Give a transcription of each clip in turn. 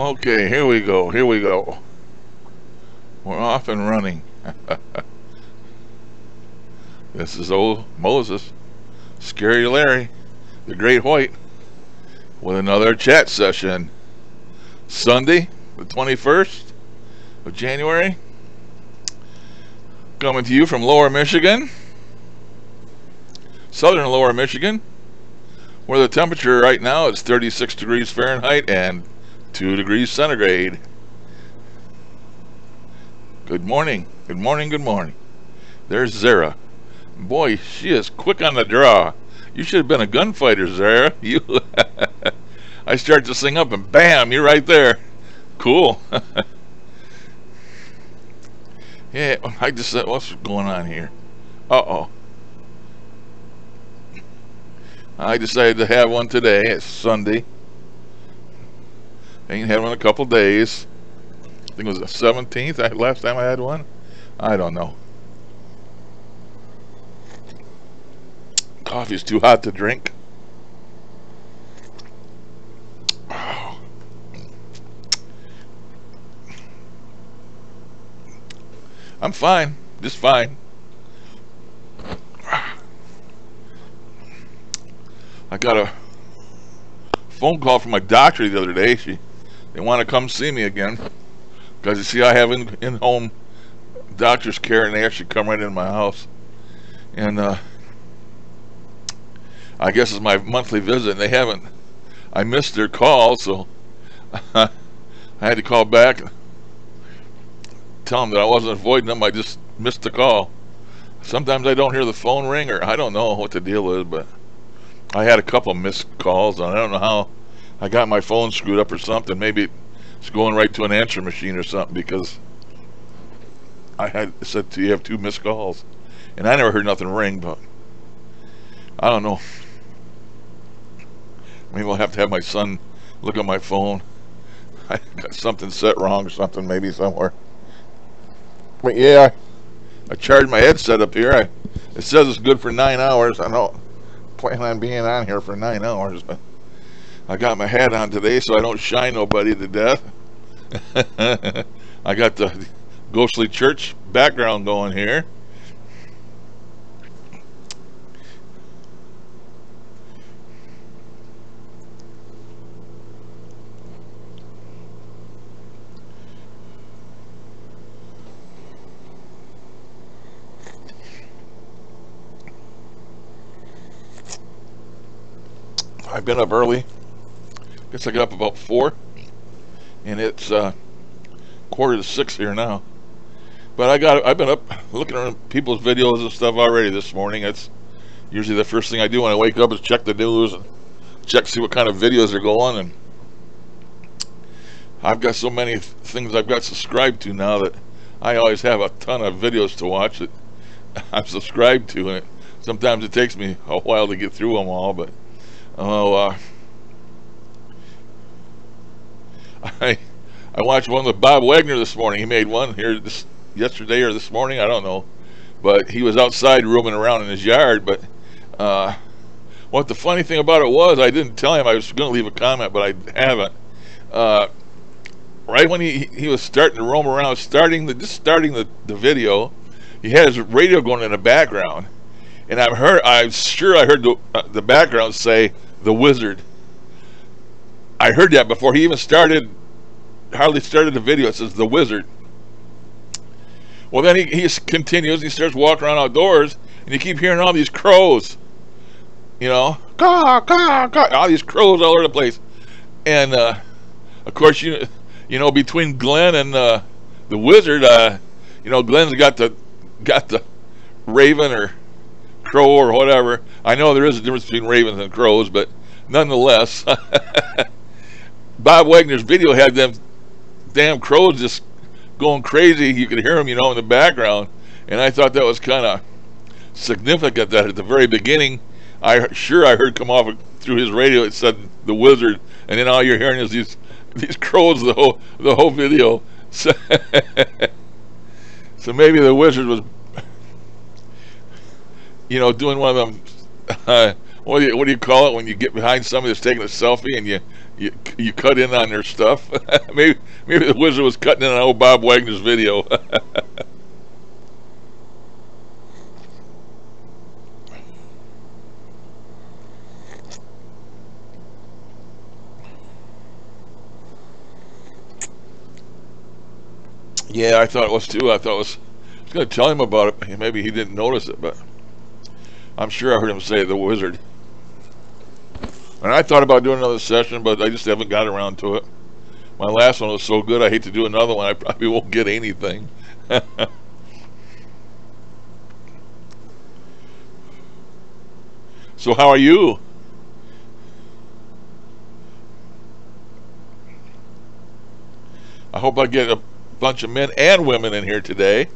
Okay, here we go. Here we go. We're off and running. This is old Moses, Scary Larry, the Great White, with another chat session. Sunday, the 21st of January. Coming to you from Lower Michigan, southern Lower Michigan, where the temperature right now is 36 degrees Fahrenheit and 2 degrees centigrade. Good morning, good morning, good morning. There's Zara. Boy, she is quick on the draw. You should have been a gunfighter, Zara. You, I start to sing up and bam, you're right there. Cool. Yeah, I just said, what's going on here? Uh-oh. I decided to have one today. It's Sunday. I ain't had one in a couple days. I think it was the 17th last time I had one. I don't know. Coffee's too hot to drink. Oh. I'm fine. Just fine. I got a phone call from my doctor the other day. They want to come see me again because you see I have in-home doctor's care, and they actually come right into my house. And I guess it's my monthly visit, and they haven't. I missed their call, so I had to call back and tell them that I wasn't avoiding them. I just missed the call. Sometimes I don't hear the phone ring, or I don't know what the deal is, but I had a couple of missed calls, and I don't know how I got my phone screwed up or something. Maybe it's going right to an answer machine or something, because I had said you have 2 missed calls, and I never heard nothing ring, but I don't know. Maybe I'll have to have my son look at my phone. I got something set wrong or something, maybe somewhere. But yeah, I charged my headset up here. It says it's good for 9 hours. I don't plan on being on here for 9 hours, but I got my hat on today so I don't shine nobody to death. I got the ghostly church background going here. I've been up early. Guess I got up about 4, and it's 5:45 here now. But I've been up looking at people's videos and stuff already this morning. It's usually the first thing I do when I wake up is check the news and check see what kind of videos are going. And I've got so many things I've got subscribed to now that I always have a ton of videos to watch that I'm subscribed to, and sometimes it takes me a while to get through them all. But I watched one with Bob Wagner this morning. He made one here yesterday or this morning, I don't know, but he was outside roaming around in his yard. But what the funny thing about it was, I didn't tell him I was going to leave a comment, but I haven't. Right when he was starting to roam around, starting the video, he had his radio going in the background, and I'm sure I heard the background say "The Wizard." I heard that before he even hardly started the video. It says "The Wizard." Well, then he continues. He starts walking around outdoors, and you keep hearing all these crows. You know, caw, caw, caw, all these crows all over the place. And of course, you know, between Glenn and the Wizard, you know, Glenn's got the raven or crow or whatever. I know there is a difference between ravens and crows, but nonetheless, Bob Wagner's video had them damn crows just going crazy. You could hear them, you know, in the background. And I thought that was kind of significant that at the very beginning, I heard come off through his radio, it said "The Wizard," and then all you're hearing is these crows the whole video. So, so maybe the Wizard was, you know, doing one of what do you call it when you get behind somebody that's taking a selfie and you cut in on their stuff? maybe the wizard was cutting in on old Bob Wagner's video. Yeah, I thought it was too. I was going to tell him about it. Maybe he didn't notice it, but I'm sure I heard him say the wizard. And I thought about doing another session, but I just haven't got around to it. My last one was so good, I hate to do another one. I probably won't get anything. So how are you? I hope I get a bunch of men and women in here today.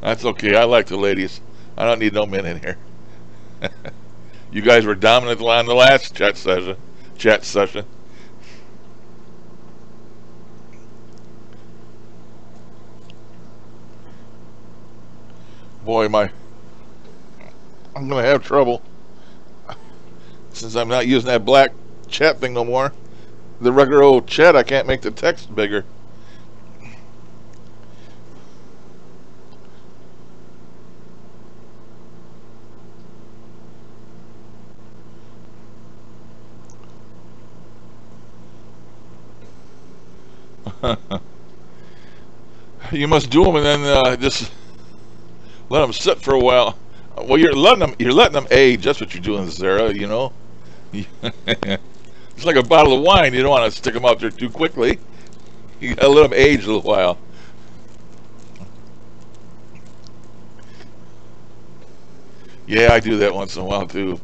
That's okay. I like the ladies. I don't need no men in here. You guys were dominant on the last chat session. Boy, I'm gonna have trouble since I'm not using that black chat thing no more. The regular old chat, I can't make the text bigger. You must do them and then just let them sit for a while. Well, you're letting them age. That's what you're doing, Sarah. You know, it's like a bottle of wine. You don't want to stick them out there too quickly. You gotta let them age a little while. Yeah, I do that once in a while too.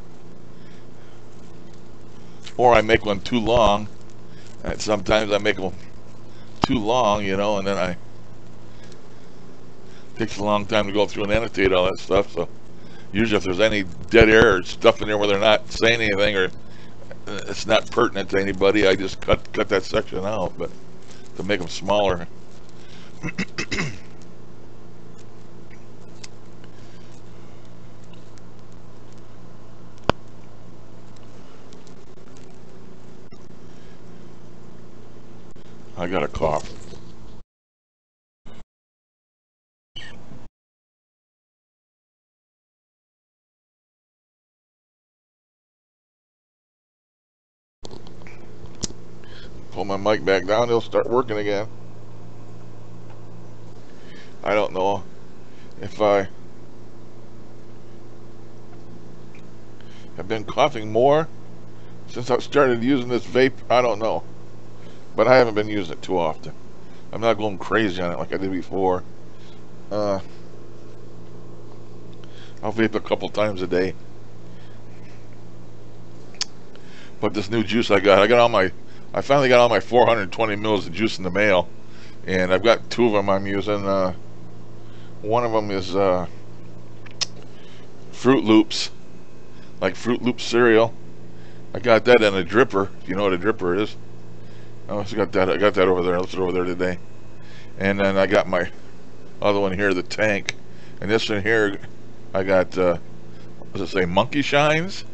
Or I make one too long. And sometimes I make them too long, you know, and then it takes a long time to go through and annotate all that stuff. So usually if there's any dead air or stuff in there where they're not saying anything or it's not pertinent to anybody, I just cut that section out, but to make them smaller. I got a cough. Pull my mic back down, it'll start working again. I don't know if I have been coughing more since I started using this vape. I don't know, but I haven't been using it too often. I'm not going crazy on it like I did before. I'll vape a couple times a day. But this new juice I finally got all my 420 mils of juice in the mail, and I've got two of them I'm using. One of them is Fruit Loops, like Fruit Loops cereal. I got that in a dripper. If you know what a dripper is. I got that over there. I left it over there today. And then I got my other one here, the Tank. And this one here, I got, what does it say, Monkey Shines?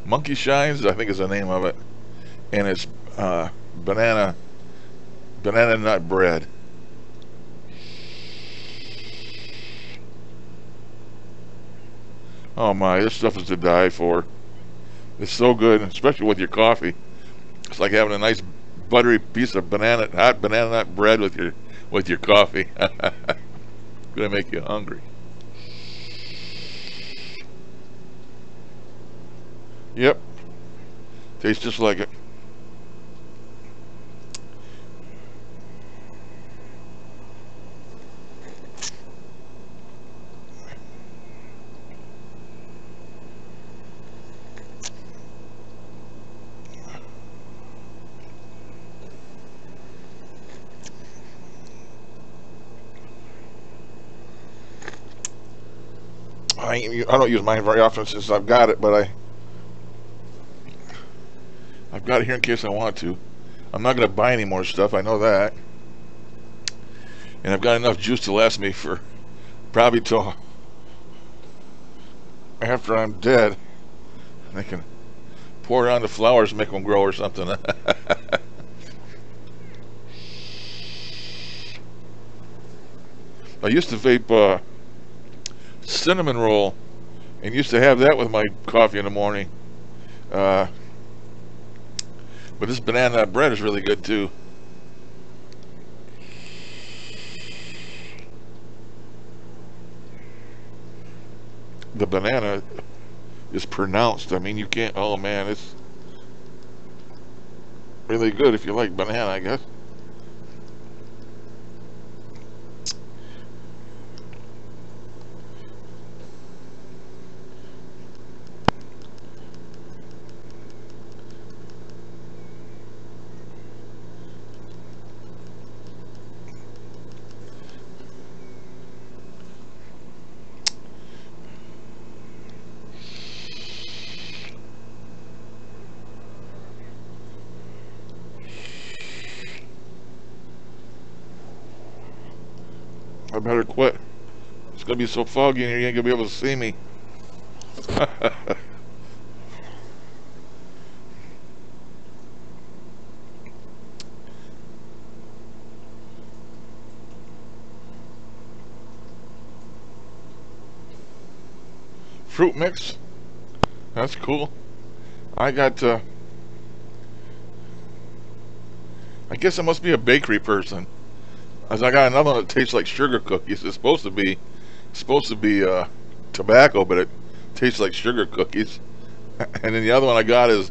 Monkey Shines, I think is the name of it. And it's banana nut bread. Oh my, this stuff is to die for. It's so good, especially with your coffee. It's like having a nice buttery piece of hot banana nut bread with your coffee. Gonna make you hungry. Yep. Tastes just like it. I don't use mine very often since I've got it, but I've got it here in case I want to. I'm not going to buy any more stuff, I know that. And I've got enough juice to last me for probably till after I'm dead, they can pour it on the flowers, make them grow or something. I used to vape cinnamon roll, and used to have that with my coffee in the morning. But this banana nut bread is really good too. The banana is pronounced. I mean, you can't. Oh man, it's really good if you like banana, I guess. I better quit. It's gonna be so foggy in here, you ain't gonna be able to see me. Fruit mix. That's cool. I got, I guess I must be a bakery person. As I got another one that tastes like sugar cookies. It's supposed to be tobacco, but it tastes like sugar cookies. And then the other one I got is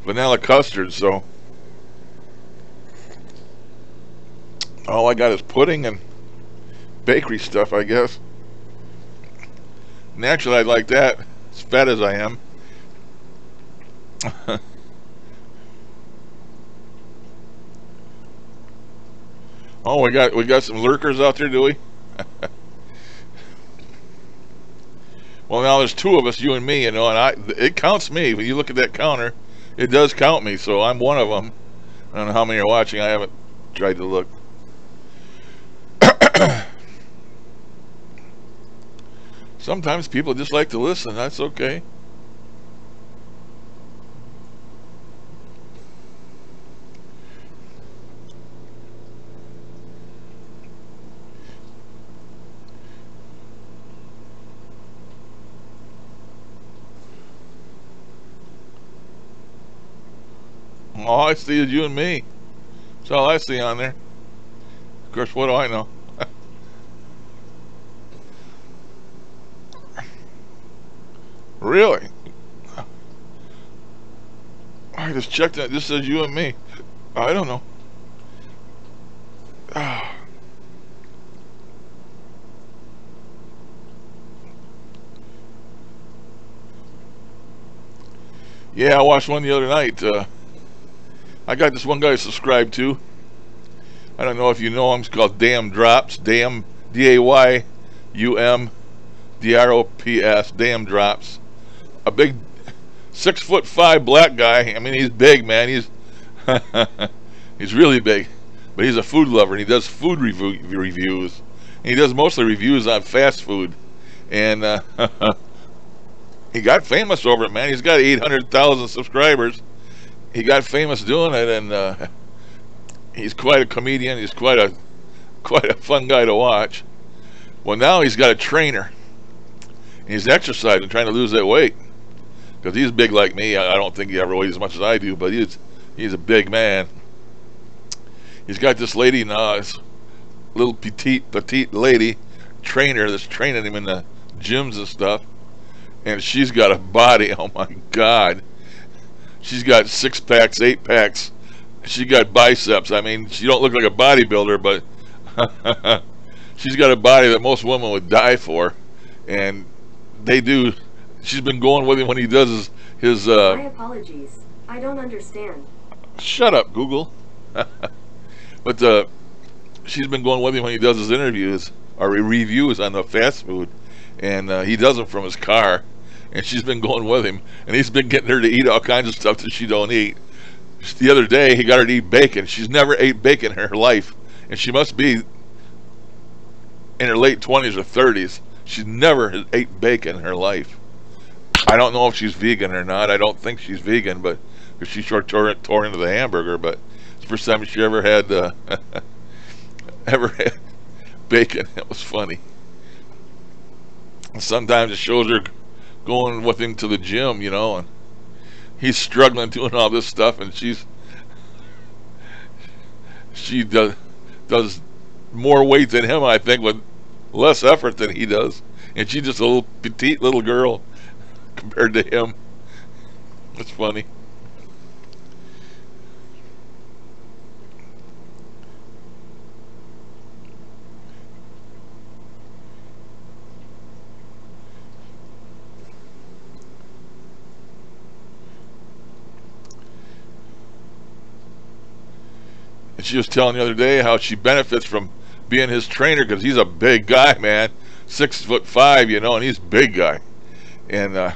vanilla custard. So all I got is pudding and bakery stuff, I guess. Naturally, I'd like that, as fat as I am. Oh, we got some lurkers out there, do we? Well, now there's two of us, you and me, you know, and it counts me. When you look at that counter, it does count me, so I'm one of them. I don't know how many are watching. I haven't tried to look. Sometimes people just like to listen. That's okay. All I see is you and me. That's all I see on there. Of course, what do I know? Really? I just checked it. This says you and me. I don't know. Yeah, I watched one the other night. I got this one guy subscribed to. I don't know if you know him. It's called Damn Drops. Damn, D-A-Y-U-M-D-R-O-P-S. Damn Drops. A big 6'5" black guy. I mean, he's big, man. He's he's really big, but he's a food lover, and he does food reviews. And he does mostly reviews on fast food, and he got famous over it, man. He's got 800,000 subscribers. He got famous doing it, and he's quite a comedian. He's quite a fun guy to watch. Well, now he's got a trainer. He's exercising, trying to lose that weight. Because he's big like me. I don't think he ever weighs as much as I do, but he's a big man. He's got this lady now, this little petite lady trainer that's training him in the gyms and stuff. And she's got a body, oh my God. She's got 6-packs, 8-packs. She got biceps. I mean, she don't look like a bodybuilder, but she's got a body that most women would die for. And they do. She's been going with him when he does his My apologies. I don't understand. Shut up, Google. But she's been going with him when he does his interviews or reviews on the fast food, and he does them from his car. And she's been going with him, and he's been getting her to eat all kinds of stuff that she don't eat. The other day, he got her to eat bacon. She's never ate bacon in her life, and she must be in her late 20s or 30s. She never ate bacon in her life. I don't know if she's vegan or not. I don't think she's vegan, but because she sure tore into the hamburger. But it's the first time she ever had ever had bacon. It was funny. And sometimes it shows her going with him to the gym, you know, and he's struggling doing all this stuff, and she does more weight than him, I think, with less effort than he does, and she's just a little petite little girl compared to him. It's funny. And she was telling the other day how she benefits from being his trainer, because he's a big guy, man, 6'5", you know, and he's a big guy. And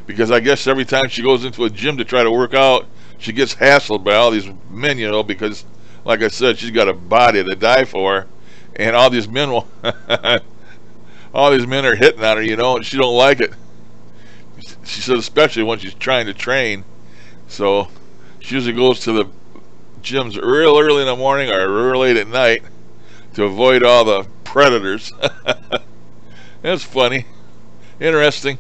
because I guess every time she goes into a gym to try to work out, she gets hassled by all these men, you know, because, like I said, she's got a body to die for, and all these men will, all these men are hitting on her, you know, and she don't like it. She says, especially when she's trying to train. So she usually goes to the gyms real early in the morning or real late at night to avoid all the predators. It's funny, interesting.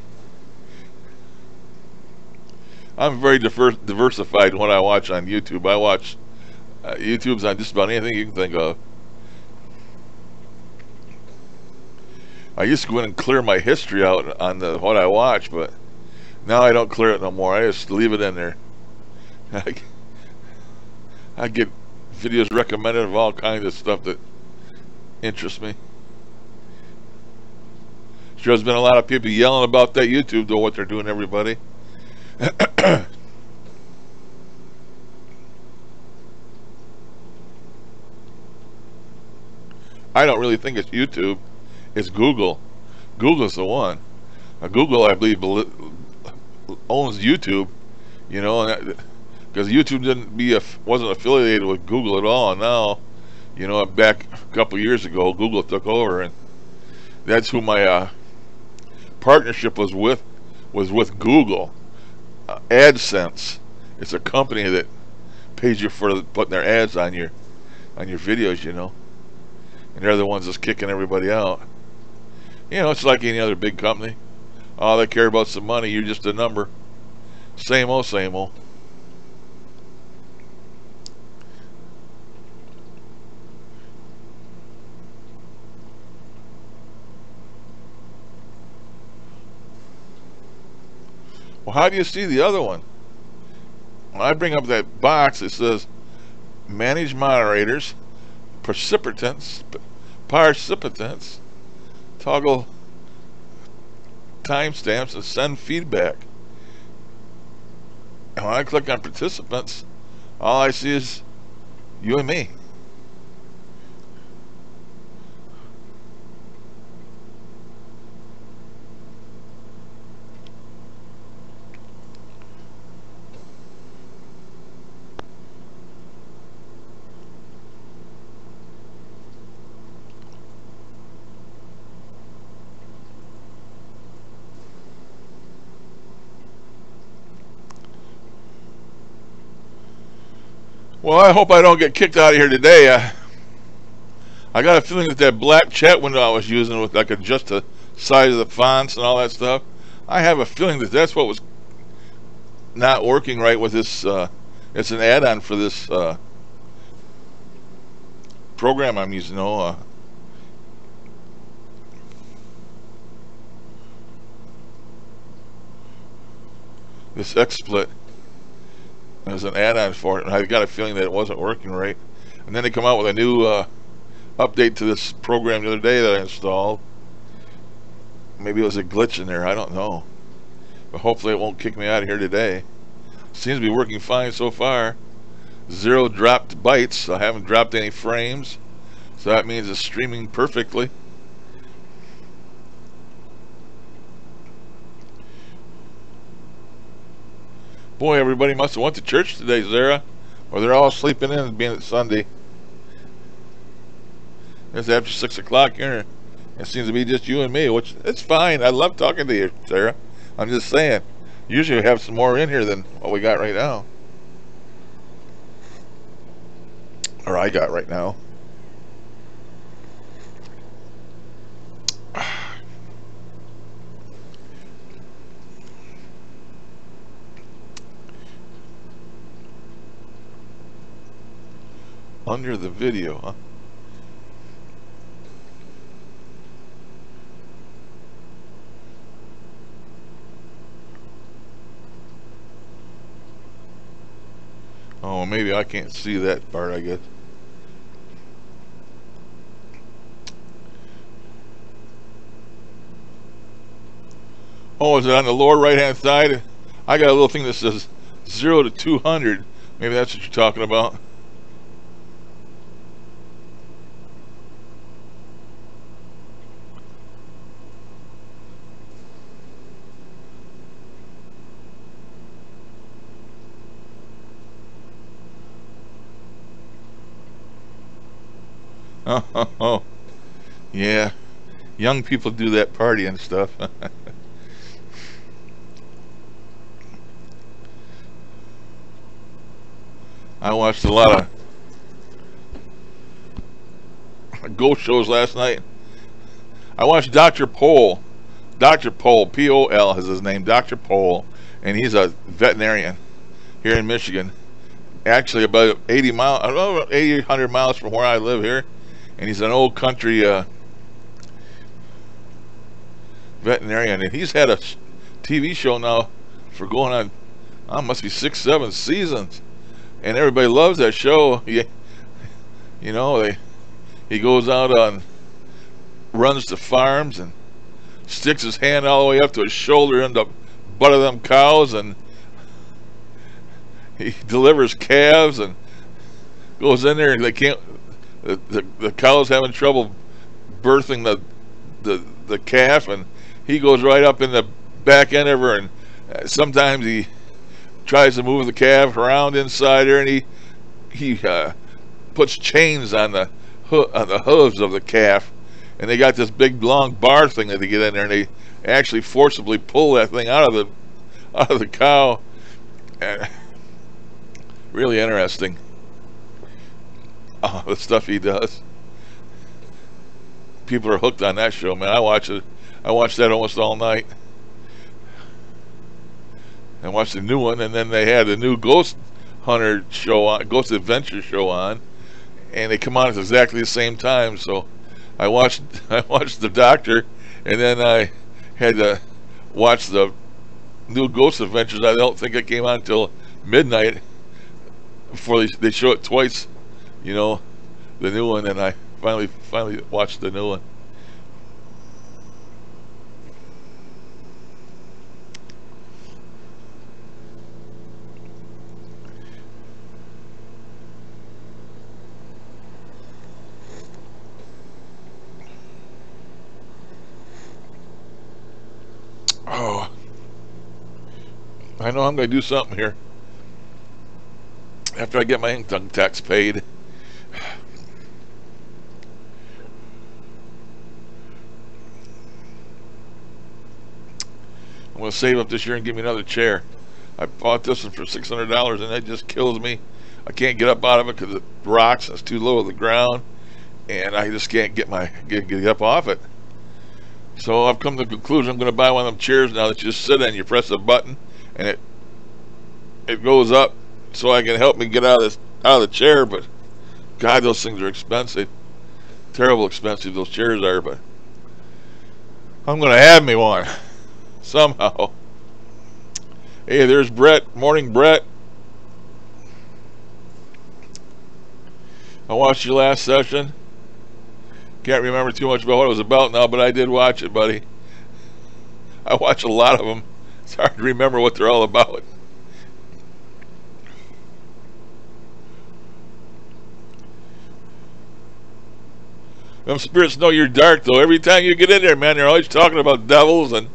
I'm very diversified in what I watch on YouTube. I watch YouTube's on just about anything you can think of. I used to go in and clear my history out on what I watch, but now I don't clear it no more. I just leave it in there. I get videos recommended of all kinds of stuff that interests me. Sure, there's been a lot of people yelling about that YouTube, though, what they're doing to everybody. I don't really think it's YouTube. It's Google. Google's the one. Google, I believe, owns YouTube. You know, because YouTube wasn't affiliated with Google at all. And now, you know, back a couple of years ago, Google took over, and that's who my partnership was with Google. AdSense. It's a company that pays you for putting their ads on your videos, you know, and they're the ones that's kicking everybody out. You know, it's like any other big company. All they care about is the money. You're just a number. Same old, same old. Well, how do you see the other one? When I bring up that box, it says manage moderators, participants, toggle timestamps, and send feedback. And when I click on participants, all I see is you and me. Well, I hope I don't get kicked out of here today. I got a feeling that black chat window I was using with, I could adjust the size of the fonts and all that stuff. I have a feeling that that's what was not working right with this. It's an add-on for this program I'm using. This XSplit. There's an add-on for it, and I got a feeling that it wasn't working right. And then they come out with a new update to this program the other day that I installed. Maybe it was a glitch in there, I don't know. But hopefully it won't kick me out of here today. Seems to be working fine so far. 0 dropped bytes. I haven't dropped any frames, so that means it's streaming perfectly. Boy, everybody must have went to church today, Zara. Or they're all sleeping in, being it's Sunday. It's after 6 o'clock here It seems to be just you and me, which it's fine. I love talking to you, Sarah. I'm just saying. Usually we have some more in here than what we got right now. Or I got right now. Under the video, huh? Oh, maybe I can't see that part, I guess. Oh, is it on the lower right-hand side? I got a little thing that says 0 to 200. Maybe that's what you're talking about. Oh, yeah. Young people do that party and stuff. I watched a lot of ghost shows last night. I watched Dr. Pol. Dr. Pol, P-O-L is his name, Dr. Pol, and he's a veterinarian here in Michigan. Actually, about 80 miles, I don't know, 80, 100 miles from where I live here. And he's an old country veterinarian, and he's had a TV show now for going on, must be 6, 7 seasons, and everybody loves that show. You know, he goes out on runs to farms and sticks his hand all the way up to his shoulder in the butt of them cows, and he delivers calves and goes in there, and they can't. The cow's having trouble birthing the calf, and he goes right up in the back end of her, and sometimes he tries to move the calf around inside her, and he puts chains on the hooves of the calf, and they got this big long bar thing that they get in there, and they actually forcibly pull that thing out of the cow. And really interesting. Oh, the stuff he does. People are hooked on that show, man. I watch it. I watch that almost all night. I watched the new one, and then they had a new Ghost Hunter show on, Ghost Adventure show on, and they come on at exactly the same time. So I watched the Doctor, and then I had to watch the new Ghost Adventures. I don't think it came on until midnight before they show it twice. You know, the new one, and I finally watched the new one. Oh, I know I'm going to do something here after I get my income tax paid. I'm going to save up this year and give me another chair. I bought this one for $600, and it just kills me. I can't get up out of it because it rocks. It's too low to the ground, and I just can't get up off it. So I've come to the conclusion I'm going to buy one of them chairs now that you just sit in. You press a button, and it goes up, so I can help me get out of the chair. But God, those things are expensive. Terrible expensive those chairs are. But I'm going to have me one somehow. Hey, there's Brett. Morning, Brett. I watched your last session. Can't remember too much about what it was about now, but I did watch it, buddy. I watch a lot of them. It's hard to remember what they're all about. Them spirits know you're dark, though. Every time you get in there, man, they're always talking about devils and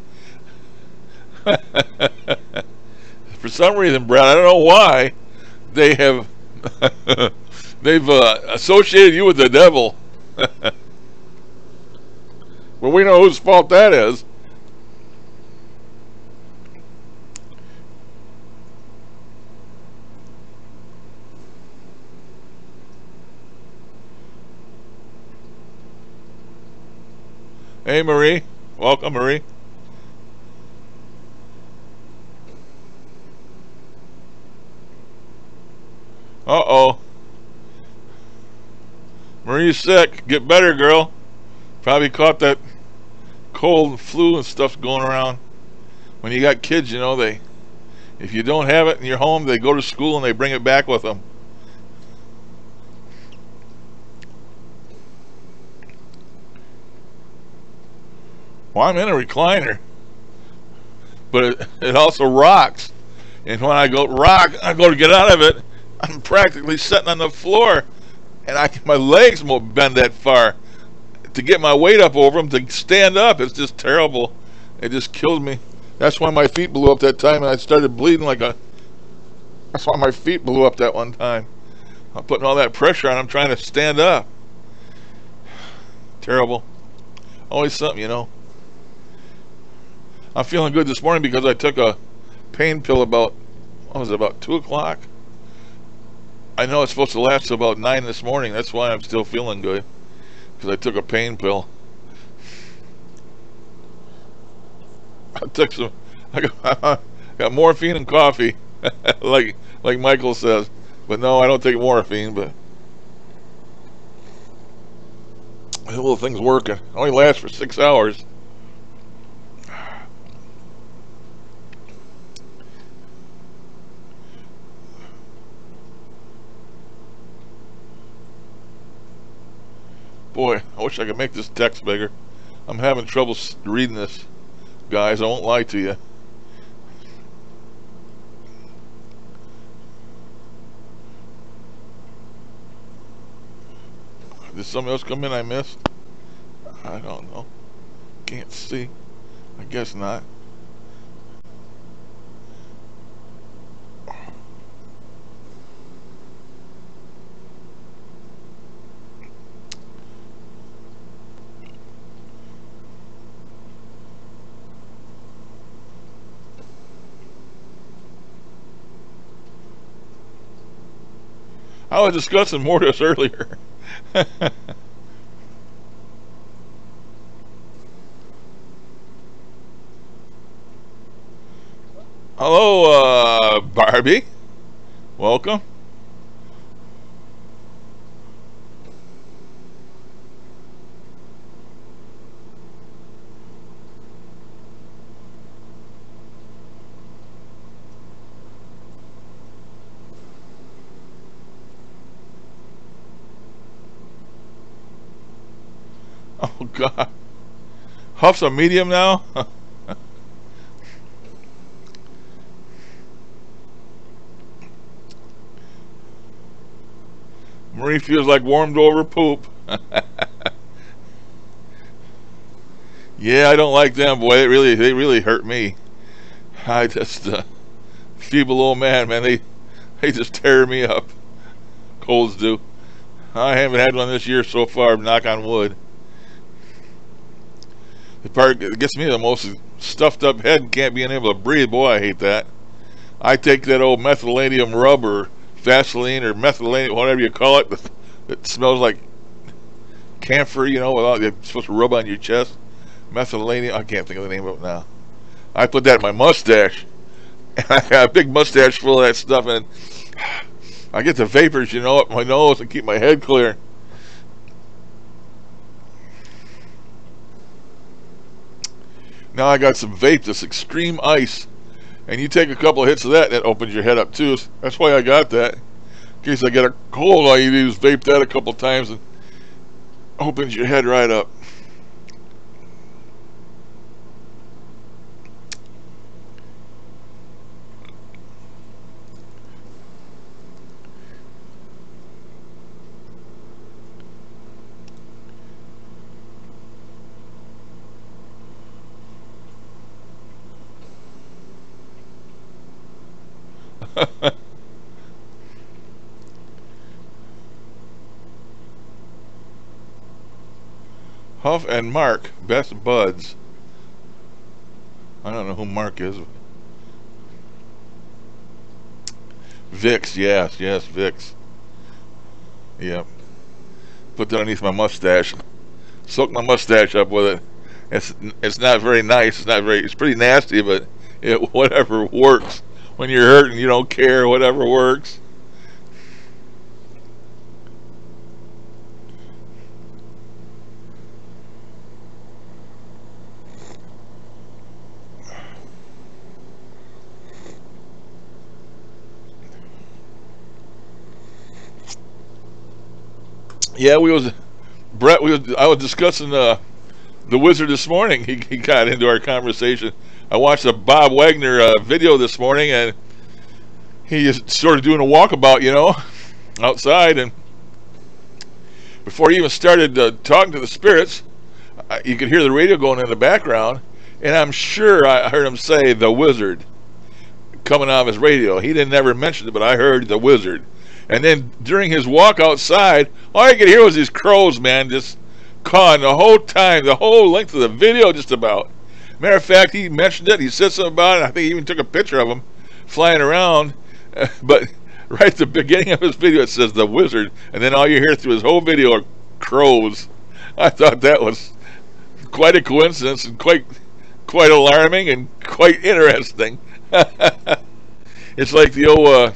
for some reason, Brad, I don't know why they've associated you with the devil. Well, we know whose fault that is. Hey, Marie. Welcome, Marie. Uh-oh. Marie's sick. Get better, girl. Probably caught that cold and flu and stuff going around. When you got kids, you know, if you don't have it in your home, they go to school and they bring it back with them. Well, I'm in a recliner, but it also rocks. And when I go to get out of it, I'm practically sitting on the floor, and my legs won't bend that far to get my weight up over them to stand up. It's just terrible. It just killed me. That's why my feet blew up that time, and I started bleeding That's why my feet blew up that one time. I'm putting all that pressure on them trying to stand up. Terrible. Always something, you know. I'm feeling good this morning because I took a pain pill about 2 o'clock? I know it's supposed to last till about 9 this morning. That's why I'm still feeling good. Because I took a pain pill. I got morphine and coffee. like Michael says. But no, I don't take morphine, but the little thing's working. It only lasts for 6 hours. Boy, I wish I could make this text bigger. I'm having trouble reading this, guys. I won't lie to you. Did somebody else come in I missed? I don't know. Can't see. I guess not. I was discussing Mortis earlier. Hello, Barbie. Welcome. Oh, God. Huff's a medium now? Marie feels like warmed over poop. Yeah, I don't like them, boy. They really hurt me. I just, feeble old man, they just tear me up. Colds do. I haven't had one this year so far, knock on wood. The part that gets me the most is stuffed up head and can't be able to breathe. Boy, I hate that. I take that old methylanium rub or Vaseline or methylanium, whatever you call it, that smells like camphor, you know, you're supposed to rub on your chest. Methylanium, I can't think of the name of it now. I put that in my mustache. And I got a big mustache full of that stuff, and I get the vapors, you know, up my nose and keep my head clear. Now I got some vape, this extreme ice, and you take a couple of hits of that, and it opens your head up too. That's why I got that. In case I get a cold, all you do is vape that a couple of times and opens your head right up. Huff and Mark, best buds. I don't know who Mark is. Vicks, yes, Vicks. Yep. Put that underneath my mustache. Soak my mustache up with it. It's not very nice. It's pretty nasty, but whatever works. When you're hurting, you don't care. Whatever works. Yeah, I was discussing the Wizard this morning. He got into our conversation. I watched a Bob Wagner video this morning, and he is sort of doing a walkabout, outside. And before he even started talking to the spirits, you could hear the radio going in the background, and I'm sure I heard him say the Wizard coming out of his radio. He didn't ever mention it, but I heard the Wizard. And then during his walk outside, all I could hear was these crows, man, just cawing the whole time, the whole length of the video, just about. Matter of fact, he mentioned it. He said something about it. I think he even took a picture of them flying around. But right at the beginning of his video, it says the Wizard, and then all you hear through his whole video are crows. I thought that was quite a coincidence and quite alarming and quite interesting. It's like the old.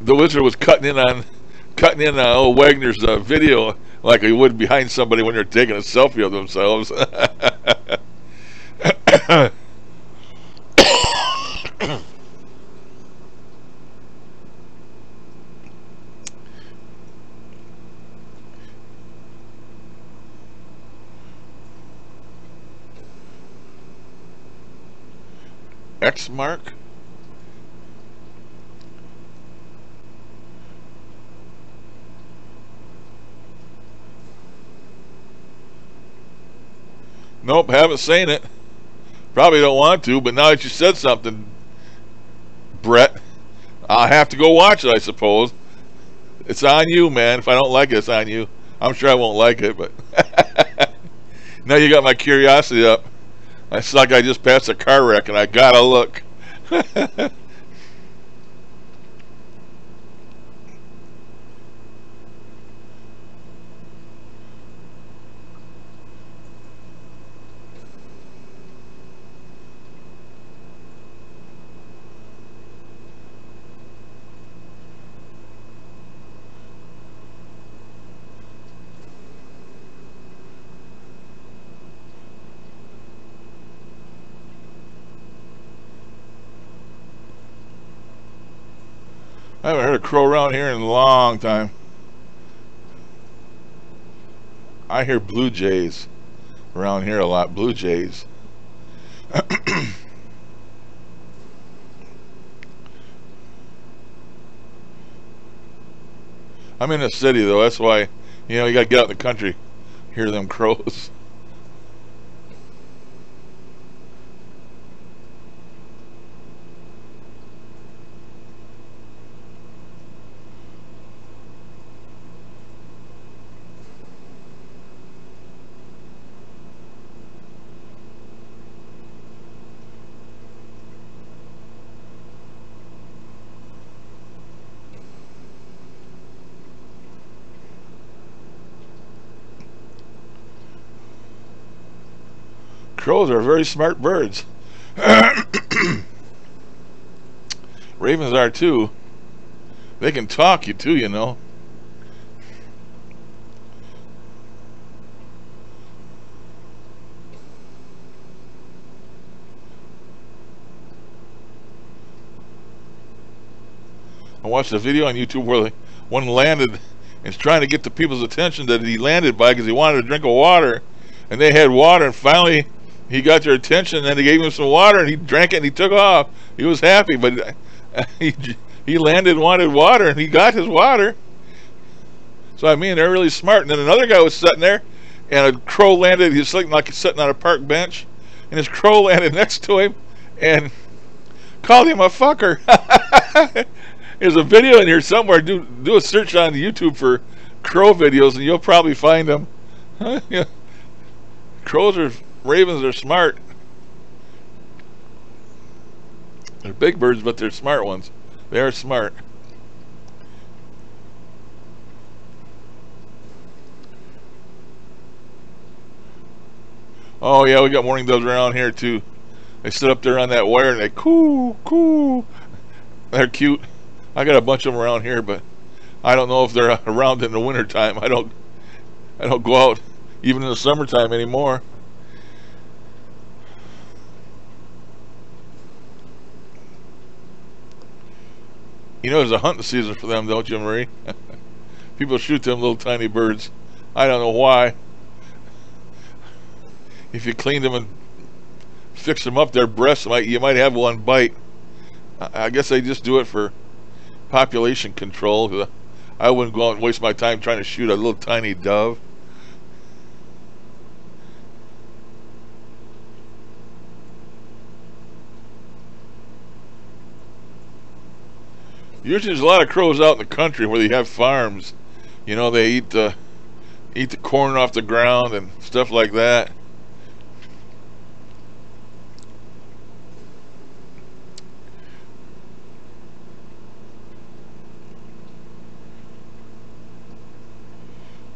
The Wizard was cutting in on old Wagner's video like he would behind somebody when they're taking a selfie of themselves. X mark? Nope, haven't seen it. Probably don't want to, but now that you said something, Brett, I'll have to go watch it, I suppose. It's on you, man. If I don't like it, it's on you. I'm sure I won't like it, but now you got my curiosity up. It's like I just passed a car wreck and I gotta look. I haven't heard a crow around here in a long time. I hear blue jays around here a lot. Blue jays. I'm in the city though. That's why, you got to get out in the country, hear them crows. Crows are very smart birds. Ravens are too. They can talk you too, I watched a video on YouTube where one landed and is trying to get the people's attention that he landed by because he wanted a drink of water, and they had water, and finally he got their attention, and then they gave him some water, and he drank it, and he took off. He was happy, but he landed and wanted water, and he got his water. So, I mean, they're really smart. And then another guy was sitting there, and a crow landed. He was sitting like he's sitting on a park bench, and his crow landed next to him and called him a fucker. There's a video in here somewhere. Do a search on YouTube for crow videos, and you'll probably find them. Yeah. Ravens are smart. They're big birds, but they're smart ones. They are smart. Oh yeah, we got mourning doves around here too. They sit up there on that wire and they coo coo. They're cute. I got a bunch of them around here, but I don't know if they're around in the wintertime. I don't go out even in the summertime anymore. You know, there's a hunting season for them, don't you, Marie? People shoot them little tiny birds. I don't know why. If you clean them and fix them up, their breasts you might have one bite. I guess they just do it for population control. I wouldn't go out and waste my time trying to shoot a little tiny dove. Usually there's a lot of crows out in the country where they have farms. You know, they eat the corn off the ground and stuff like that.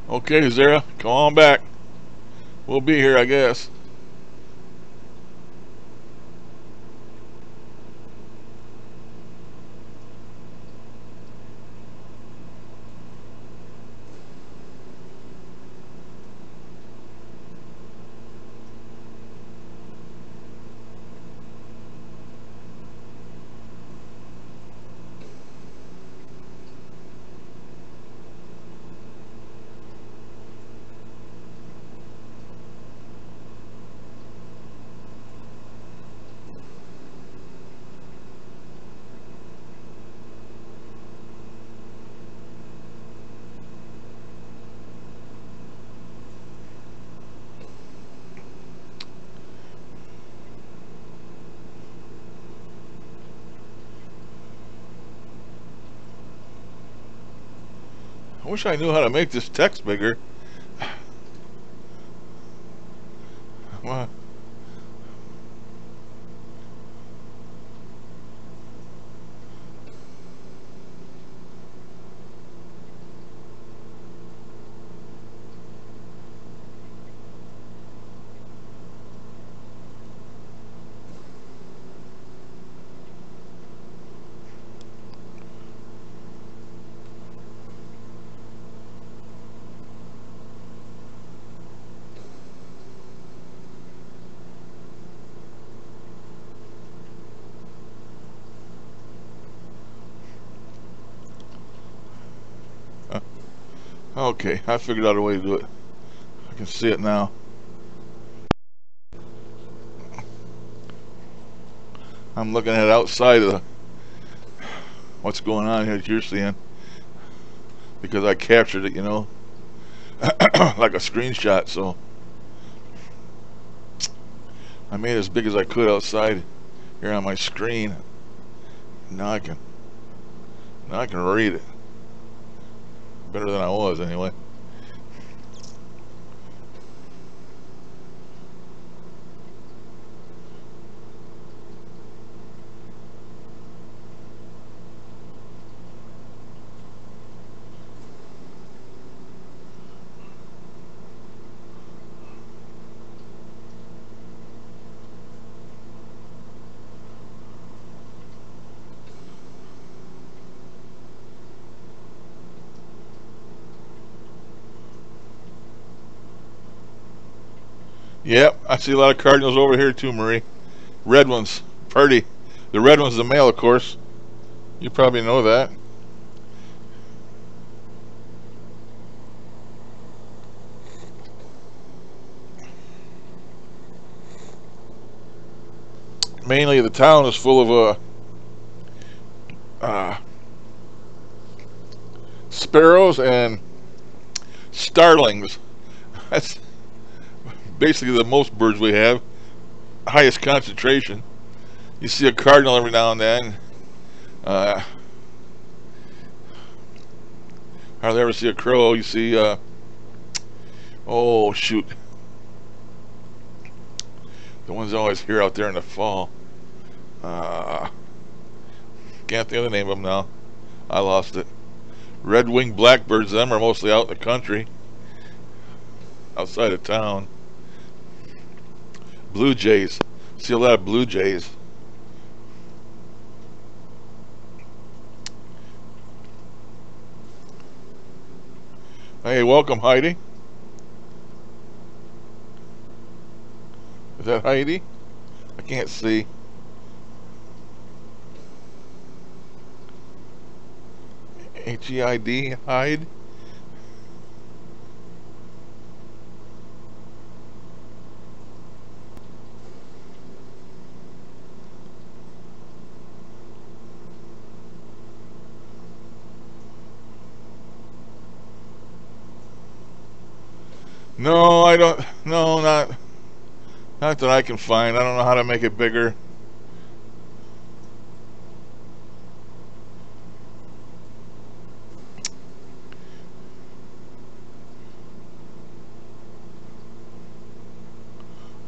Okay, Zara, come on back. We'll be here, I guess. I wish I knew how to make this text bigger. Well, okay, I figured out a way to do it. I can see it now. I'm looking at outside of what's going on here that you're seeing, because I captured it, you know, like a screenshot. So I made it as big as I could outside here on my screen. Now I can read it better than I was anyway. Yep, I see a lot of cardinals over here too, Marie. Red ones, pretty. The red one's the male, of course. You probably know that. Mainly the town is full of sparrows and starlings. That's basically the most birds we have. Highest concentration. You see a cardinal every now and then. hardly ever see a crow. You see, oh shoot, the ones always here out there in the fall. Can't think of the name of them now. I lost it. Red-winged blackbirds. Them are mostly out in the country, outside of town. Blue jays. See a lot of blue jays. Hey, welcome, Heidi. Is that Heidi? I can't see. H-E-I-D, Hyde. No, I don't. No, not that I can find. I don't know how to make it bigger.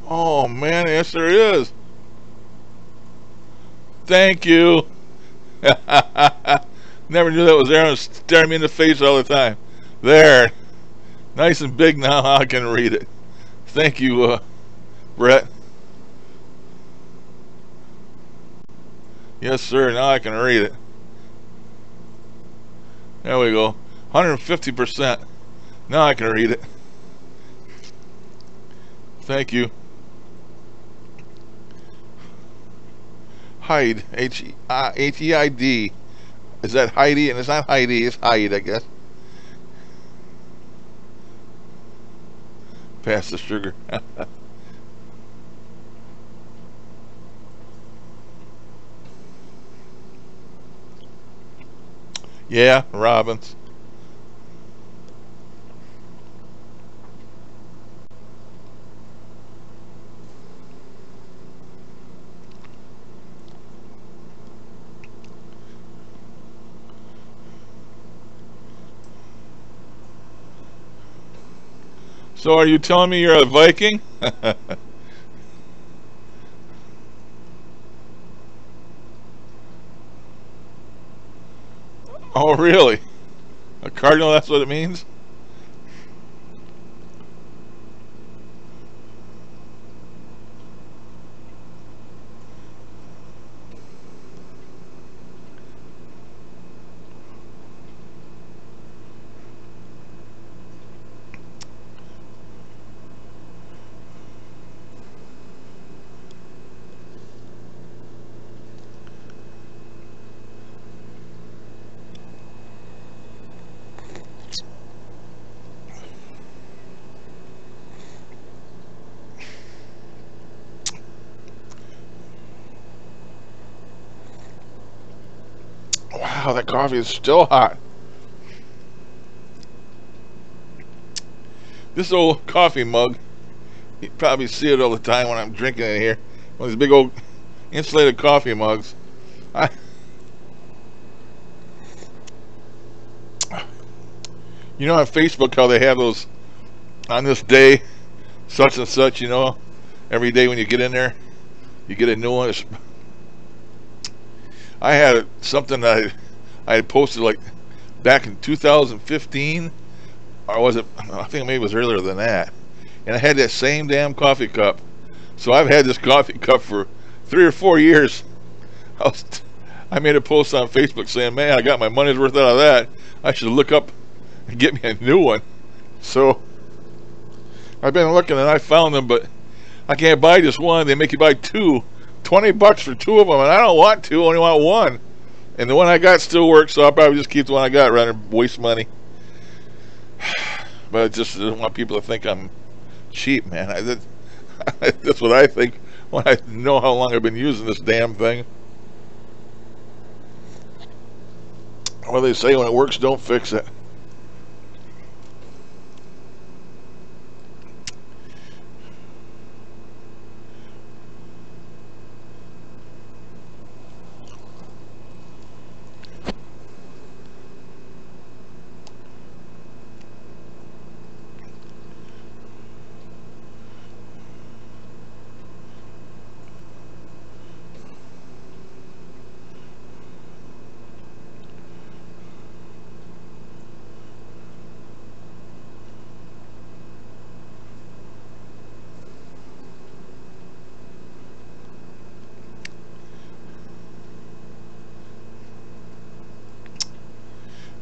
Oh man, yes there is. Thank you. Never knew that was there. It was staring me in the face all the time. There. Nice and big now. I can read it. Thank you, Brett. Yes, sir. Now I can read it. There we go. 150%. Now I can read it. Thank you. Hyde. H-E-I-D. Is that Heidi? And it's not Heidi. It's Hyde, I guess. Pass the sugar. Yeah, robins. So are you telling me you're a Viking? Oh, really? A cardinal, that's what it means? Wow, that coffee is still hot. This old coffee mug, you probably see it all the time when I'm drinking it here. One of these big old insulated coffee mugs. You know on Facebook how they have those on this day, such and such, you know, every day when you get in there, you get a new one. I had something that I had posted like back in 2015, or was it? I think maybe it was earlier than that. And I had that same damn coffee cup. So I've had this coffee cup for 3 or 4 years. I made a post on Facebook saying, "Man, I got my money's worth out of that. I should look up and get me a new one." So I've been looking and I found them, but I can't buy just one. They make you buy two. $20 for 2 of them, and I don't want 2. I only want 1. And the one I got still works, so I'll probably just keep the one I got rather than waste money. But I just don't want people to think I'm cheap, man. That's what I think when I know how long I've been using this damn thing. Well, they say when it works, don't fix it.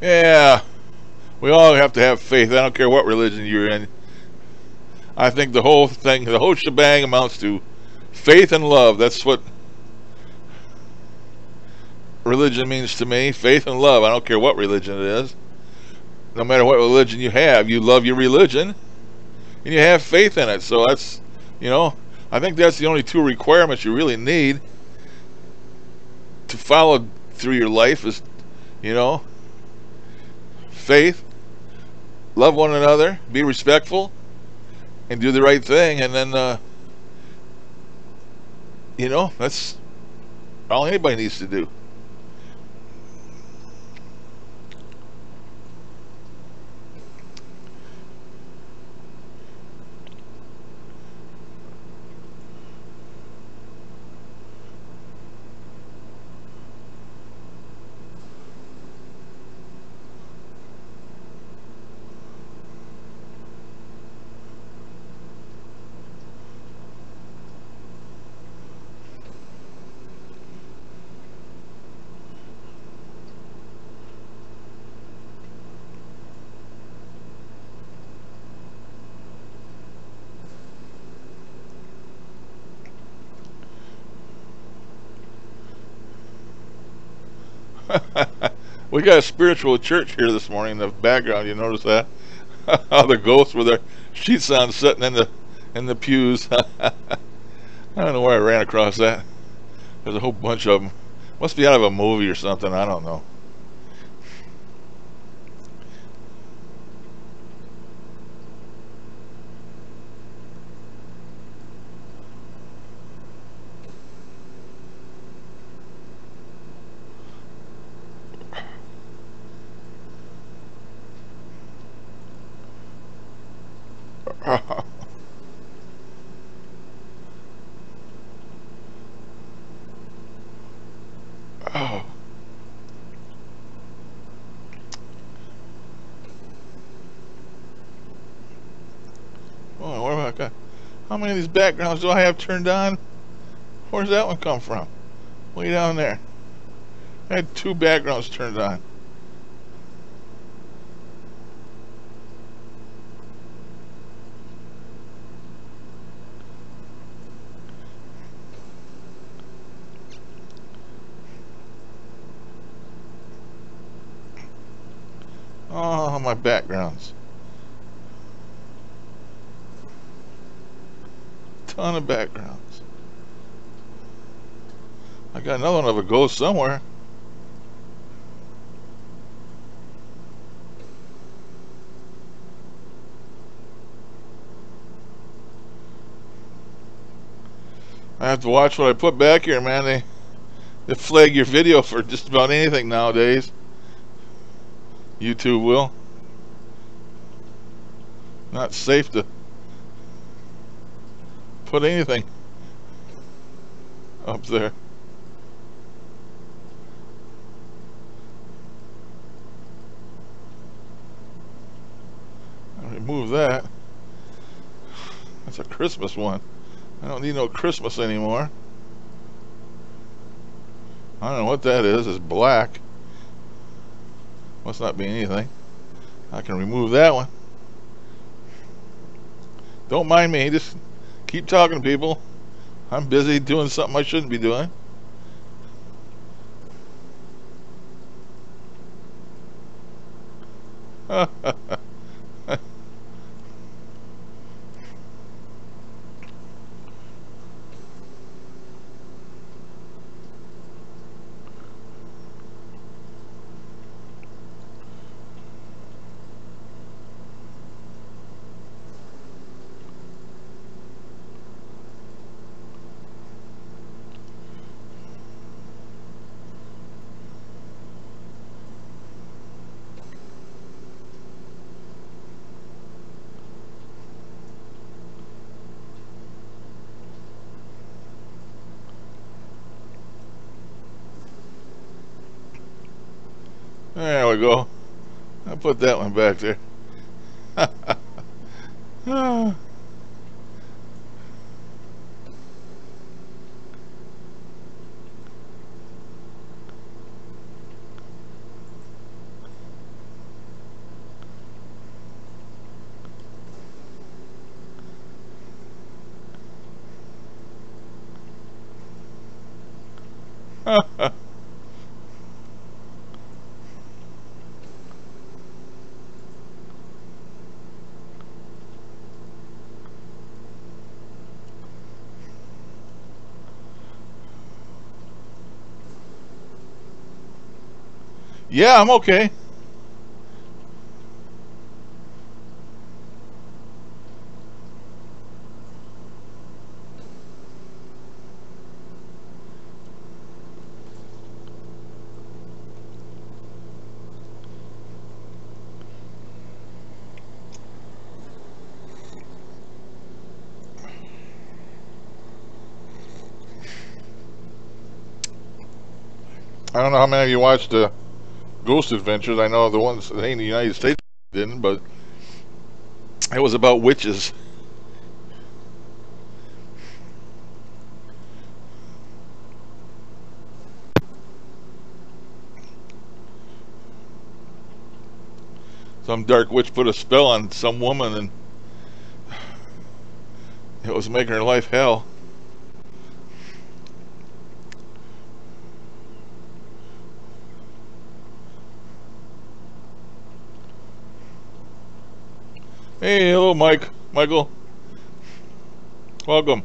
Yeah, we all have to have faith. I don't care what religion you're in. I think the whole thing, the whole shebang amounts to faith and love. That's what religion means to me. Faith and love. I don't care what religion it is. No matter what religion you have, you love your religion and you have faith in it. So that's, I think that's the only two requirements you really need to follow through your life is, faith, love one another, be respectful, and do the right thing. And then, that's all anybody needs to do. We got a spiritual church here this morning in the background. You notice that? How the ghosts with their sheets on sitting in the pews. I don't know where I ran across that. There's a whole bunch of them. Must be out of a movie or something. I don't know. Oh. Oh, where have I got? How many of these backgrounds do I have turned on? Where's that one come from? Way down there. I had two backgrounds turned on. Oh, my backgrounds. Ton of backgrounds. I got another one of a ghost somewhere. I have to watch what I put back here, man. They flag your video for just about anything nowadays. YouTube will. Not safe to put anything up there. I'll remove that. That's a Christmas one. I don't need no Christmas anymore. I don't know what that is. It's black. Must not be anything. I can remove that one. Don't mind me. Just keep talking to people. I'm busy doing something I shouldn't be doing. There we go. I'll put that one back there. Yeah, I'm okay. I don't know how many of you watched Ghost Adventures. I know the ones that ain't in the United States didn't, but it was about witches. Some dark witch put a spell on some woman, and it was making her life hell. Hey, hello, Michael. Welcome.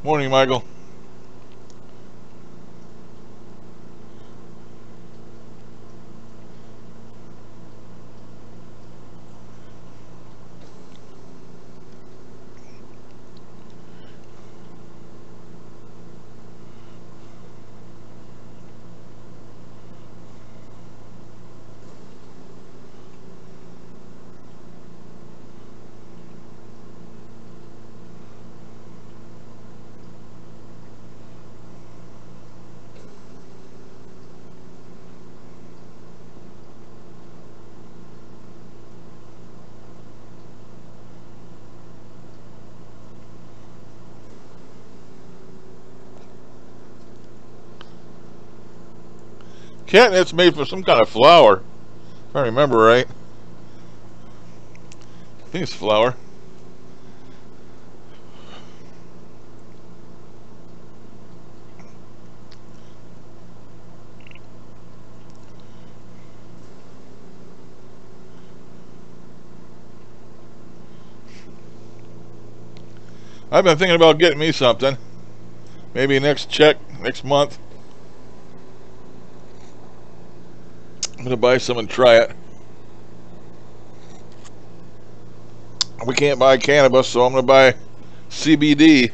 Morning, Michael. Catnip's made from some kind of flour, if I remember right. I think it's flour. I've been thinking about getting me something. Maybe next check, next month. I'm going to buy some and try it. We can't buy cannabis, so I'm going to buy CBD.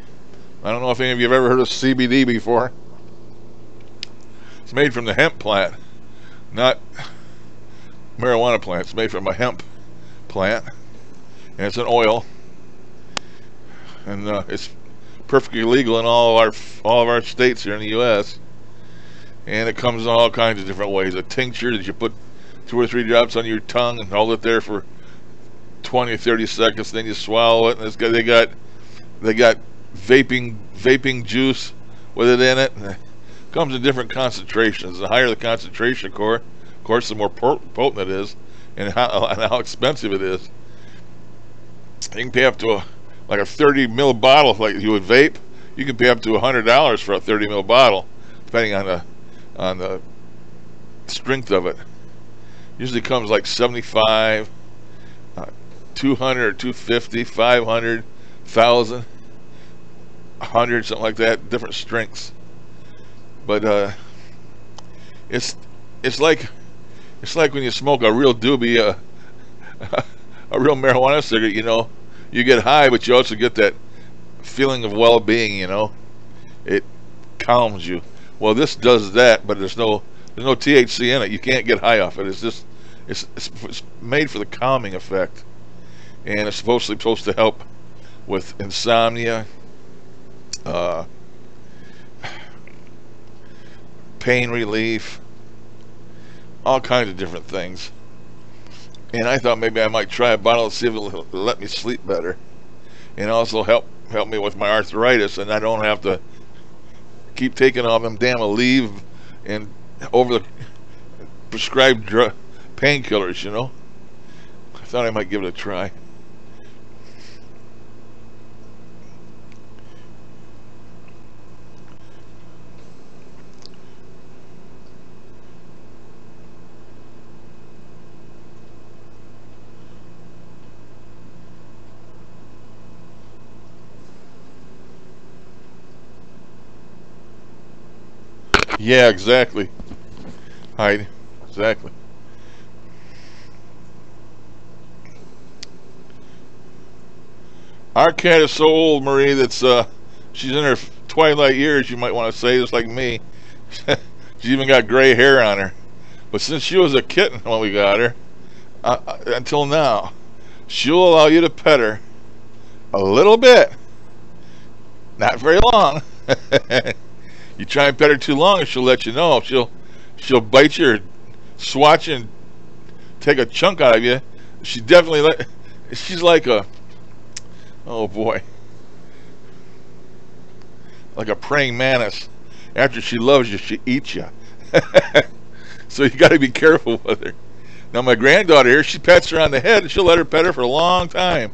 I don't know if any of you have ever heard of CBD before. It's made from the hemp plant, not marijuana plant. It's made from a hemp plant, and it's an oil, and it's perfectly legal in all of our states here in the U.S. And it comes in all kinds of different ways. A tincture that you put 2 or 3 drops on your tongue and hold it there for 20 or 30 seconds, then you swallow it. And they got vaping juice with it in it. And it comes in different concentrations. The higher the concentration, of course, the more potent it is, and how expensive it is. You can pay up to a 30 ml bottle, like you would vape. You can pay up to $100 for a 30 ml bottle, depending on the strength of it. Usually comes like 75, 200, 250, 500, 1,000. 100, something like that, different strengths. But it's it's like when you smoke a real doobie, a real marijuana cigarette. You know, you get high, but you also get that feeling of well-being. You know, it calms you. Well, this does that, but there's no THC in it. You can't get high off it. It's just it's made for the calming effect, and it's supposed to help with insomnia, pain relief, all kinds of different things. And I thought maybe I might try a bottle to see if it'll let me sleep better, and also help me with my arthritis, and I don't have to keep taking all them damn Aleve and over the prescribed painkillers. You know, I thought I might give it a try. Yeah, exactly. Heidi, exactly. Our cat is so old, Marie, that's she's in her twilight years, you might want to say, just like me. She's even got gray hair on her. But since she was a kitten when we got her, until now, she'll allow you to pet her a little bit, not very long. You try and pet her too long, and she'll let you know. She'll bite you or swat you and take a chunk out of you. She definitely she's like a, oh boy, like a praying mantis. After she loves you, she eats you. So you got to be careful with her. Now my granddaughter here, she pets her on the head, and she'll let her pet her for a long time.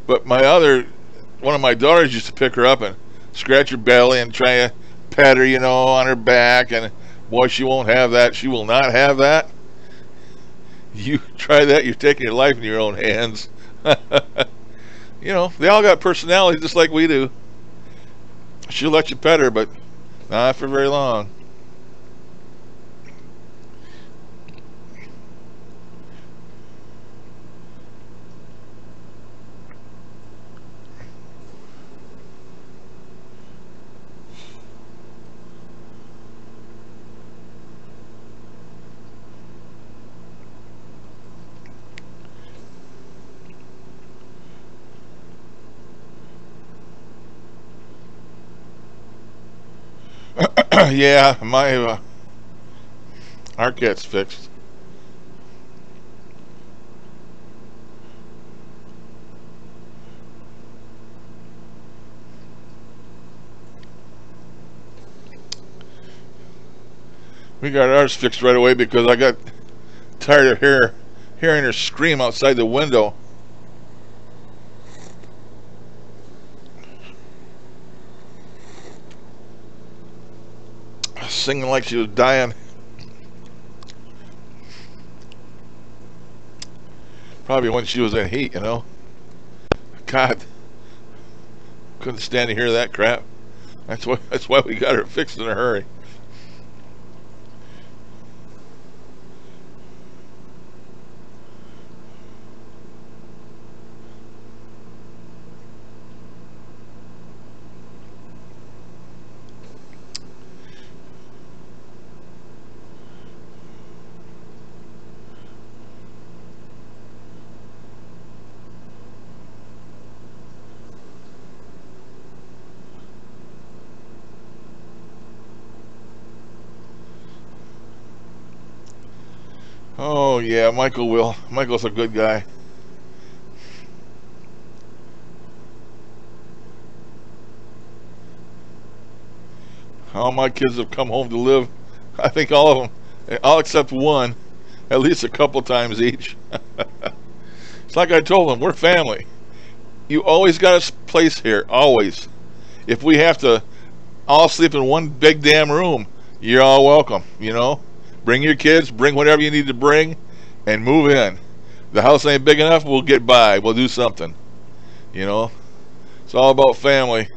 But one of my daughters used to pick her up and scratch her belly and try to pet her, you know, on her back, and boy, she won't have that. She will not have that. You try that, you're taking your life in your own hands. You know, they all got personalities just like we do. She'll let you pet her, but not for very long. Yeah, my our cat's fixed. We got ours fixed right away because I got tired of hearing her scream outside the window. Singing like she was dying. Probably when she was in heat, you know. God, couldn't stand to hear that crap. That's why we got her fixed in a hurry. Oh yeah, Michael will. Michael's a good guy. All my kids have come home to live. I think all of them, all except one, at least a couple times each. It's like I told them, we're family. You always got a place here, always. If we have to all sleep in one big damn room, you're all welcome, you know. Bring your kids, bring whatever you need to bring, and move in. The house ain't big enough, we'll get by. We'll do something. You know? It's all about family.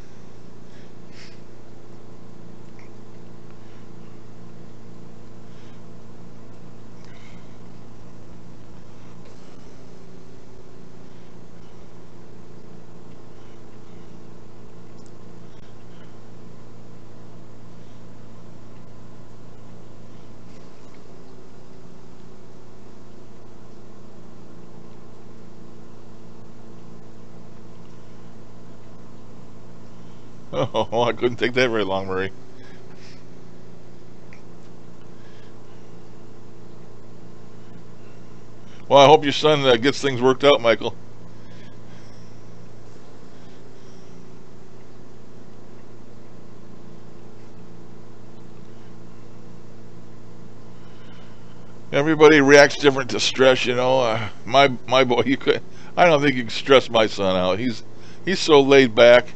Oh, I couldn't take that very long, Marie. Well, I hope your son gets things worked out, Michael. Everybody reacts different to stress, you know. My boy, you could. I don't think you can stress my son out. He's so laid back.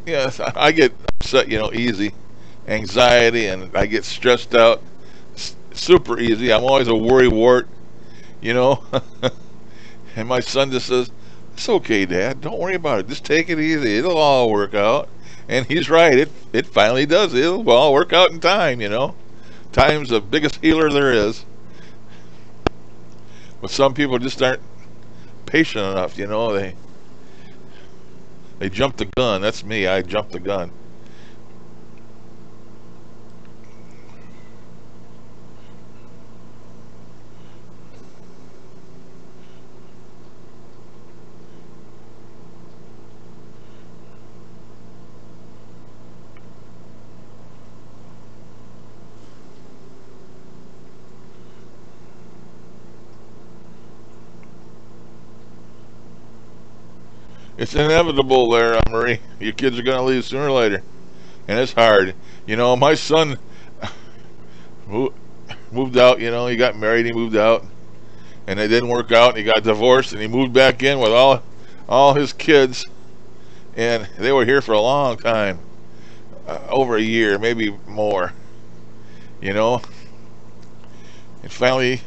Yes, I get upset, you know, easy, anxiety, and I get stressed out super easy. I'm always a worry wart, you know. And my son just says, "It's okay, Dad. Don't worry about it. Just take it easy. It'll all work out." And he's right. It finally does. It'll all work out in time, you know. Time's the biggest healer there is. But some people just aren't patient enough, you know. They jump the gun. That's me. I jumped the gun. It's inevitable there, Marie. Your kids are going to leave sooner or later. And it's hard. You know, my son moved out, you know, he got married, he moved out, and it didn't work out, and he got divorced, and he moved back in with all his kids, and they were here for a long time, over a year, maybe more, you know. And finally,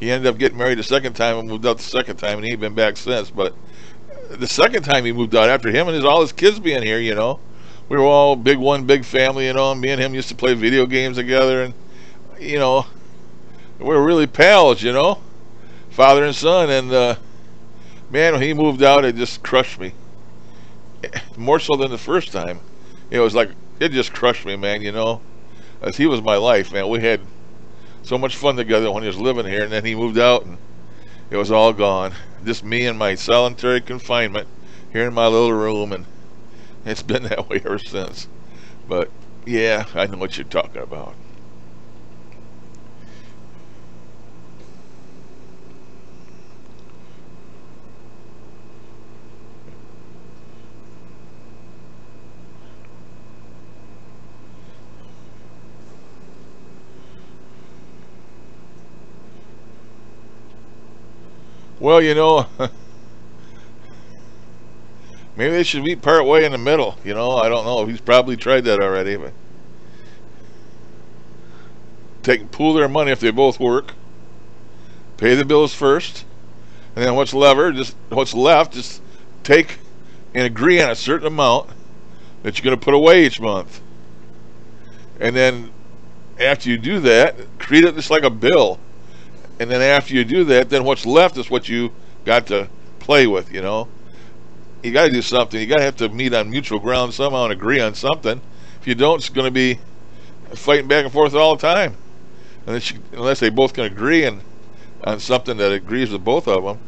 he ended up getting married the second time and moved out the second time, and he'd been back since. But the second time he moved out, after him and all his kids being here, you know, we were all one big family, you know, and me and him used to play video games together, and, you know, we were really pals, you know, father and son. And man, when he moved out, it just crushed me, more so than the first time. It was like, it just crushed me, man, you know, as he was my life, man. We had so much fun together when he was living here, and then he moved out, and it was all gone. Just me and my solitary confinement here in my little room, and it's been that way ever since. But yeah, I know what you're talking about. Well, you know, maybe they should meet part way in the middle. You know, I don't know. He's probably tried that already, but pool their money if they both work, pay the bills first, and then what's left, just take and agree on a certain amount that you're going to put away each month. And then after you do that, treat it just like a bill. And then after you do that, then what's left is what you got to play with, you know. You got to do something. You got to have to meet on mutual ground somehow and agree on something. If you don't, it's going to be fighting back and forth all the time. Unless they both can agree on something that agrees with both of them.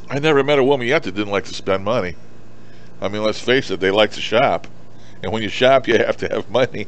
I never met a woman yet that didn't like to spend money. I mean, let's face it, they like to shop. And when you shop, you have to have money.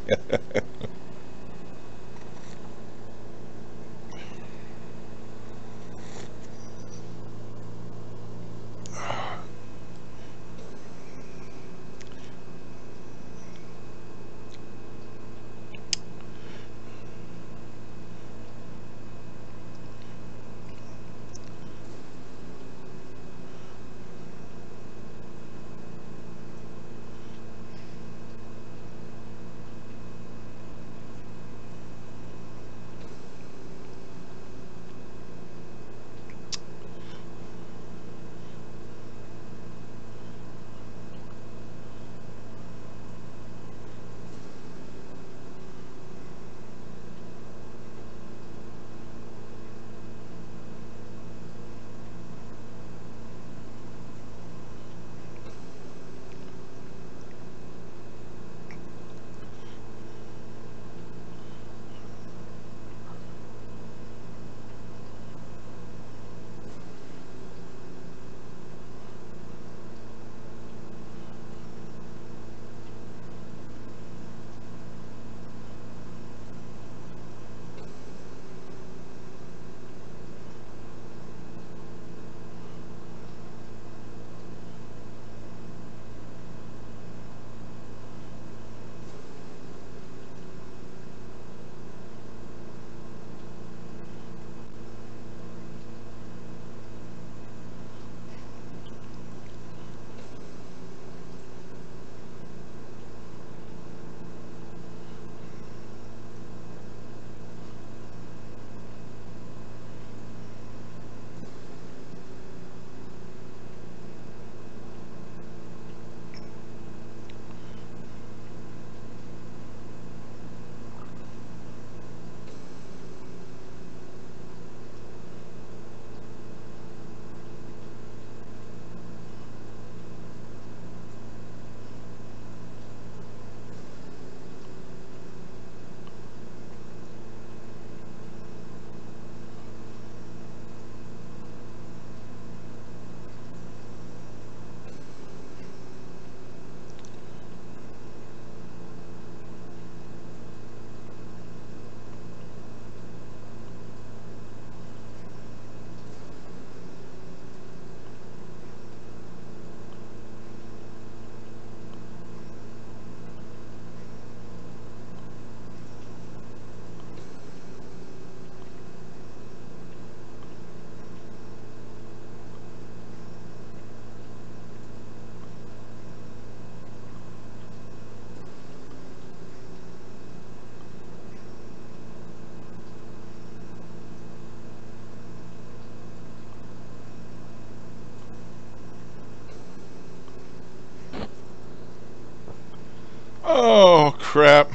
Oh, crap.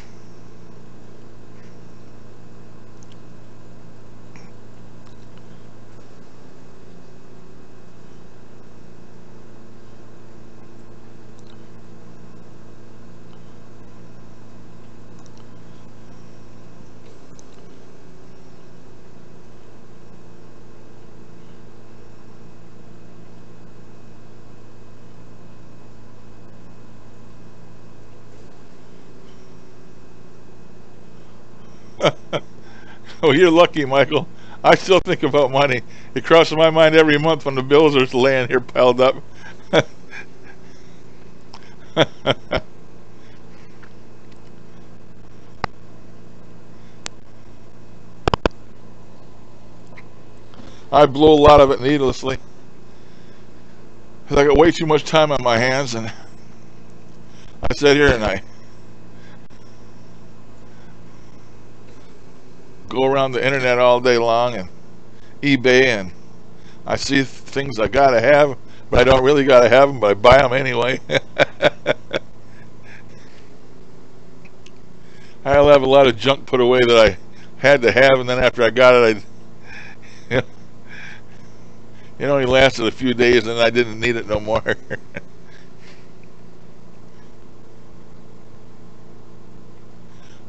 Oh, you're lucky, Michael. I still think about money. It crosses my mind every month when the bills are laying here piled up. I blow a lot of it needlessly. Because I got way too much time on my hands, and I sit here and I go around the internet all day long and eBay, and I see things I gotta have, but I don't really gotta have them, but I buy them anyway. I'll have a lot of junk put away that I had to have, and then after I got it, it only lasted a few days, and I didn't need it no more.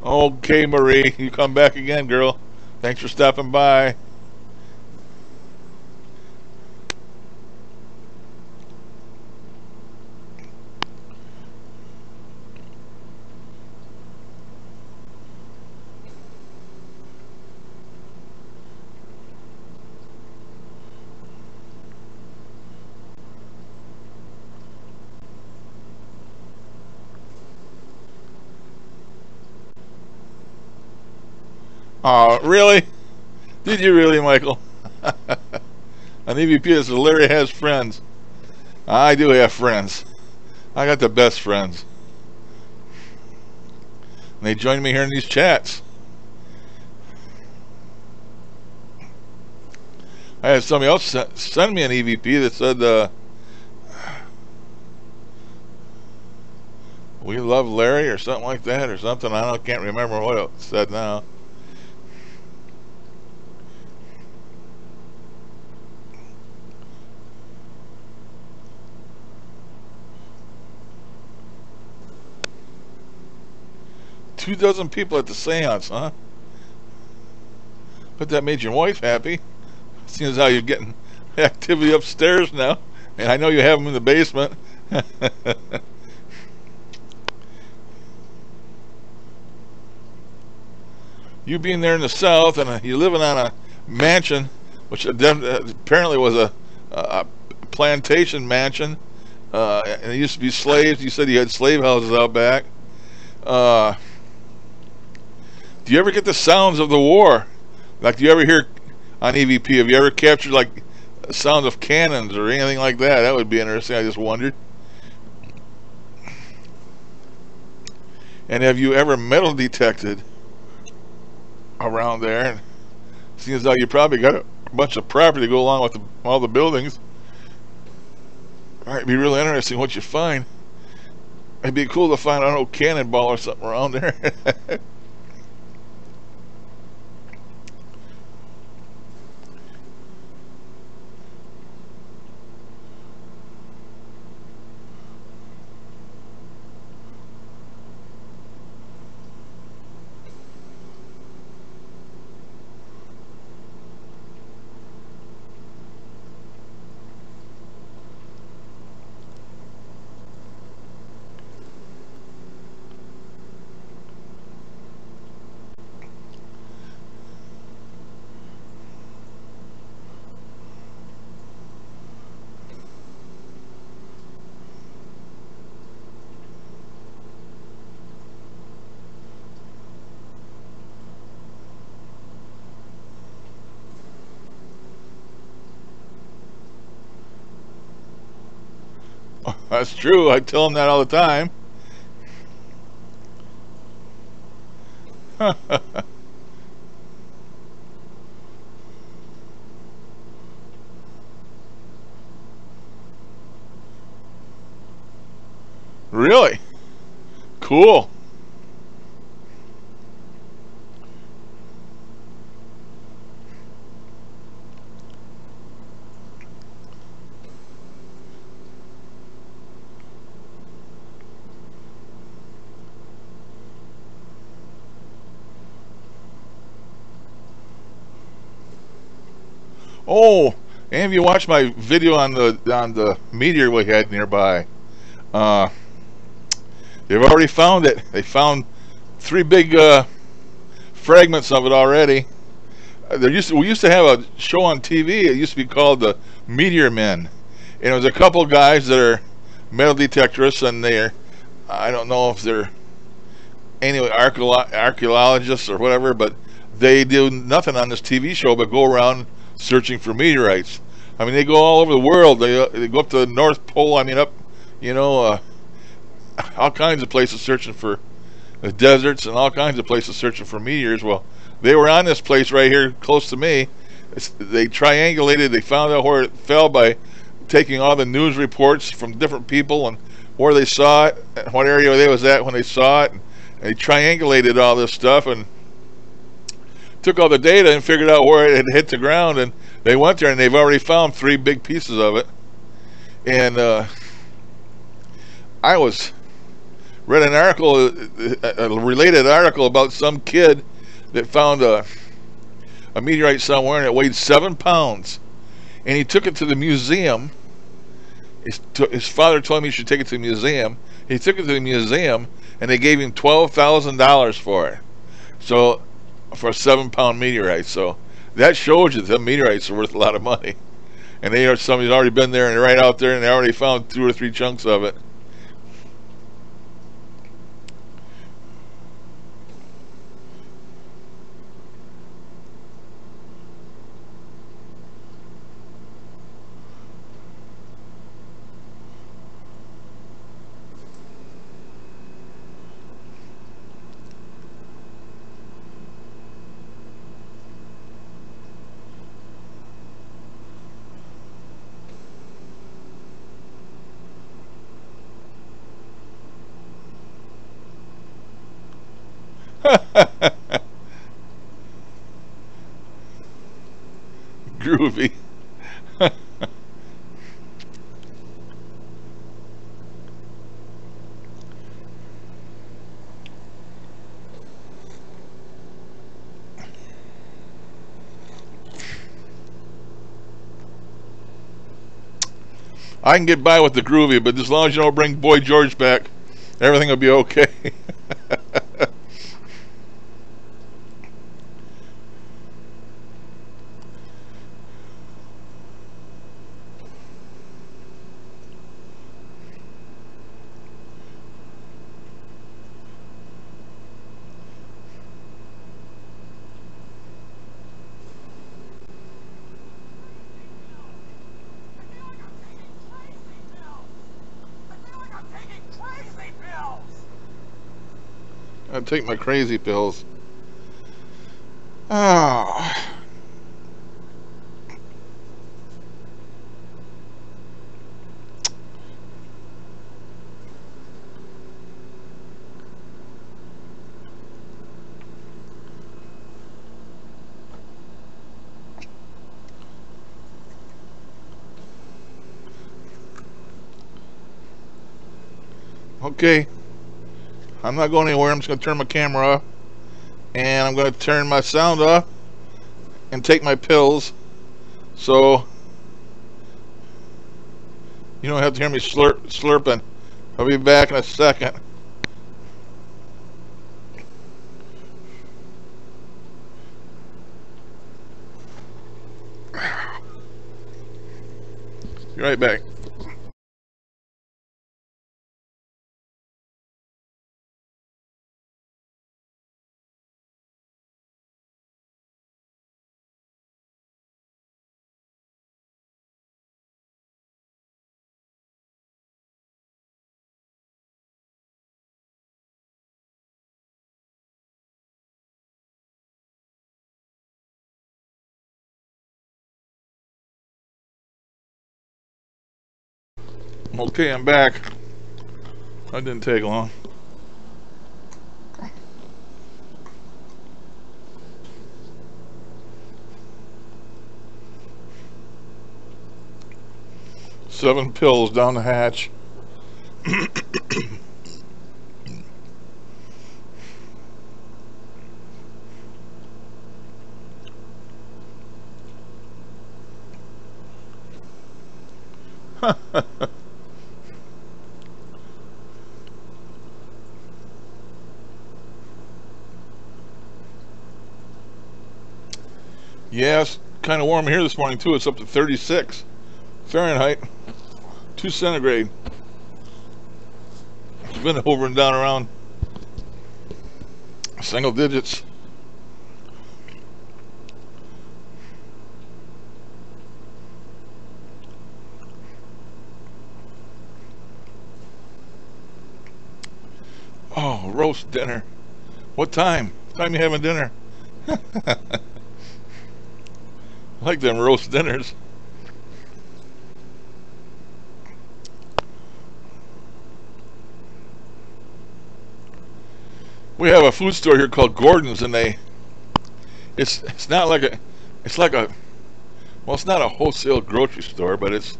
Okay, Marie, you come back again, girl. Thanks for stopping by. Oh, really? Did you really, Michael? An EVP says Larry has friends. I do have friends. I got the best friends. And they join me here in these chats. I had somebody else send me an EVP that said, we love Larry or something like that or something. I can't remember what it said now. Two dozen people at the seance, huh? But that made your wife happy. Seeing as how you're getting activity upstairs now. And I know you have them in the basement. You being there in the south and you're living on a mansion, which apparently was a plantation mansion. And it used to be slaves. You said you had slave houses out back. Do you ever get the sounds of the war? Like, do you ever hear on EVP? Have you ever captured like sounds of cannons or anything like that? That would be interesting. I just wondered. And have you ever metal detected around there? And seeing as though you probably got a bunch of property to go along with all the buildings, might be really interesting what you find. It'd be cool to find an old cannonball or something around there. That's true. I tell them that all the time. Really? Cool. Oh, and if you watch my video on the meteor we had nearby, uh, they've already found it. They found three big fragments of it already. We used to have a show on TV. It used to be called the Meteor Men, and it was a couple guys that are metal detectorists, and they're, I don't know if they're anyway archaeologists or whatever, but they do nothing on this TV show but go around searching for meteorites. I mean, they go all over the world. They go up to the North Pole. I mean, up, you know, all kinds of places searching for the deserts and all kinds of places searching for meteors. Well, they were on this place right here close to me. They triangulated. They found out where it fell by taking all the news reports from different people and where they saw it, and what area they was at when they saw it. And they triangulated all this stuff and took all the data and figured out where it had hit the ground. And they went there and they've already found three big pieces of it. And I was read an article, a related article about some kid that found a meteorite somewhere and it weighed 7 pounds, and he took it to the museum. His father told him he should take it to the museum. He took it to the museum and they gave him $12,000 for it. So for a 7-pound meteorite. So that shows you that meteorites are worth a lot of money. And somebody's already been there and right out there and they already found 2 or 3 chunks of it. Groovy. I can get by with the groovy, but as long as you don't bring Boy George back, everything will be okay. I take my crazy pills. Oh. Okay. I'm not going anywhere. I'm just going to turn my camera off. And I'm going to turn my sound off and take my pills. So you don't have to hear me slurping. I'll be back in a second. Be right back. Okay, I'm back. That didn't take long. Seven pills down the hatch. Yeah, it's kind of warm here this morning too. It's up to 36 Fahrenheit, 2 centigrade. It's been over and down around single digits. Oh, roast dinner. What time? What time you having dinner? I like them roast dinners. We have a food store here called Gordon's, and it's not like a it's like a well, it's not a wholesale grocery store, but it's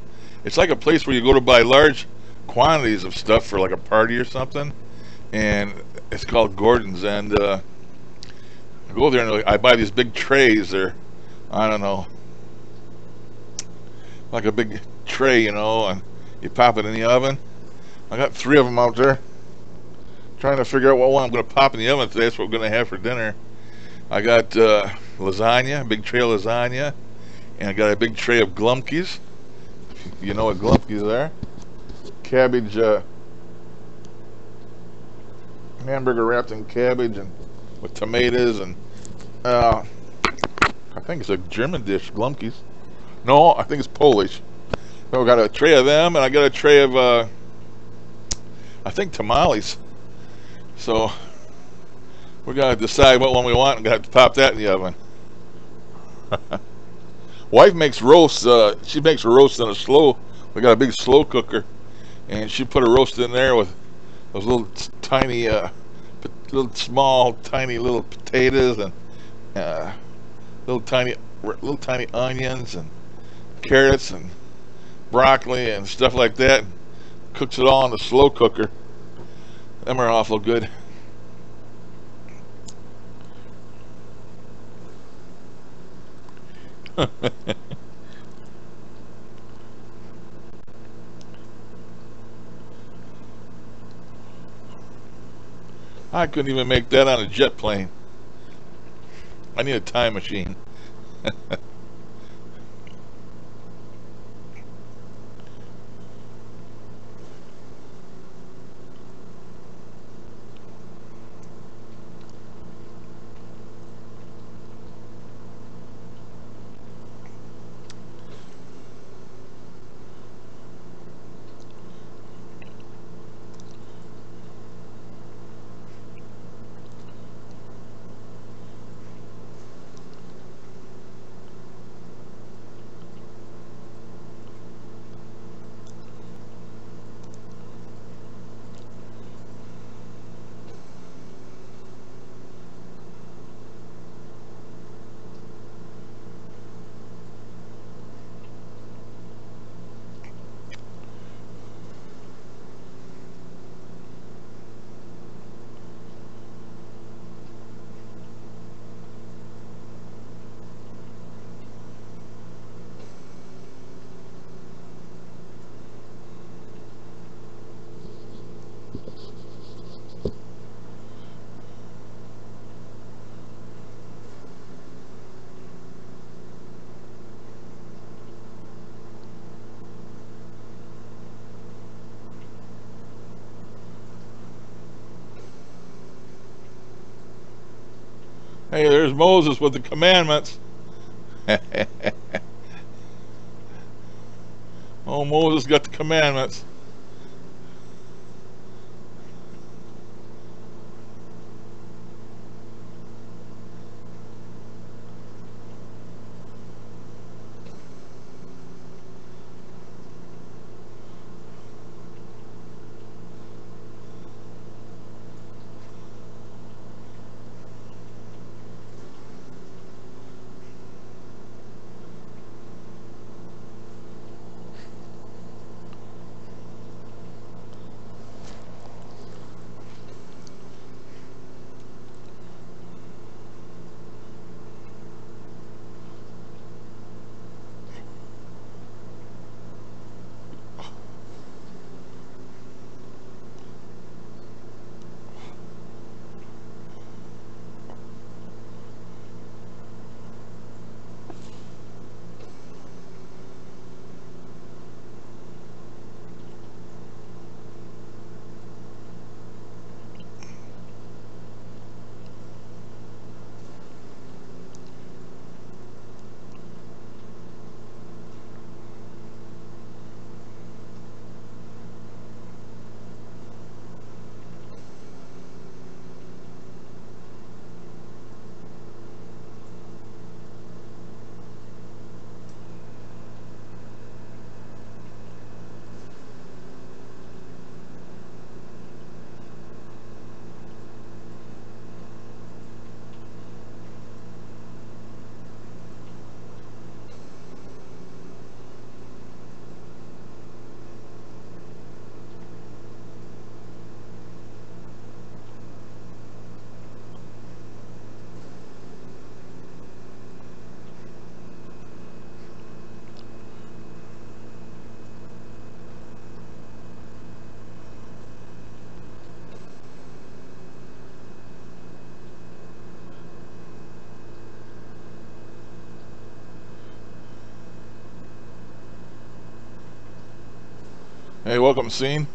like a place where you go to buy large quantities of stuff for like a party or something, and it's called Gordon's. And I go there and like, I buy these big trays. They're, I don't know, like a big tray, and you pop it in the oven. I got 3 of them out there. Trying to figure out what one I'm going to pop in the oven today. That's what we're going to have for dinner. I got lasagna, a big tray of lasagna, and I got a big tray of Glumpies. You know what Glumpies are? Cabbage, hamburger wrapped in cabbage and with tomatoes and I think it's a German dish, Glumpies. No, I think it's Polish. So I got a tray of them, and I got a tray of I think tamales. So we gotta decide what one we want and gotta have to pop that in the oven. Wife makes roasts. She makes a roast in a slow. We got a big slow cooker, and she put a roast in there with those little tiny, little small, tiny little potatoes and little tiny onions and carrots and broccoli and stuff like that. Cooks it all in the slow cooker. Them are awful good. I couldn't even make that on a jet plane. I need a time machine. Hey, there's Moses with the commandments. Oh, Moses got the commandments. Hey, welcome, Scene.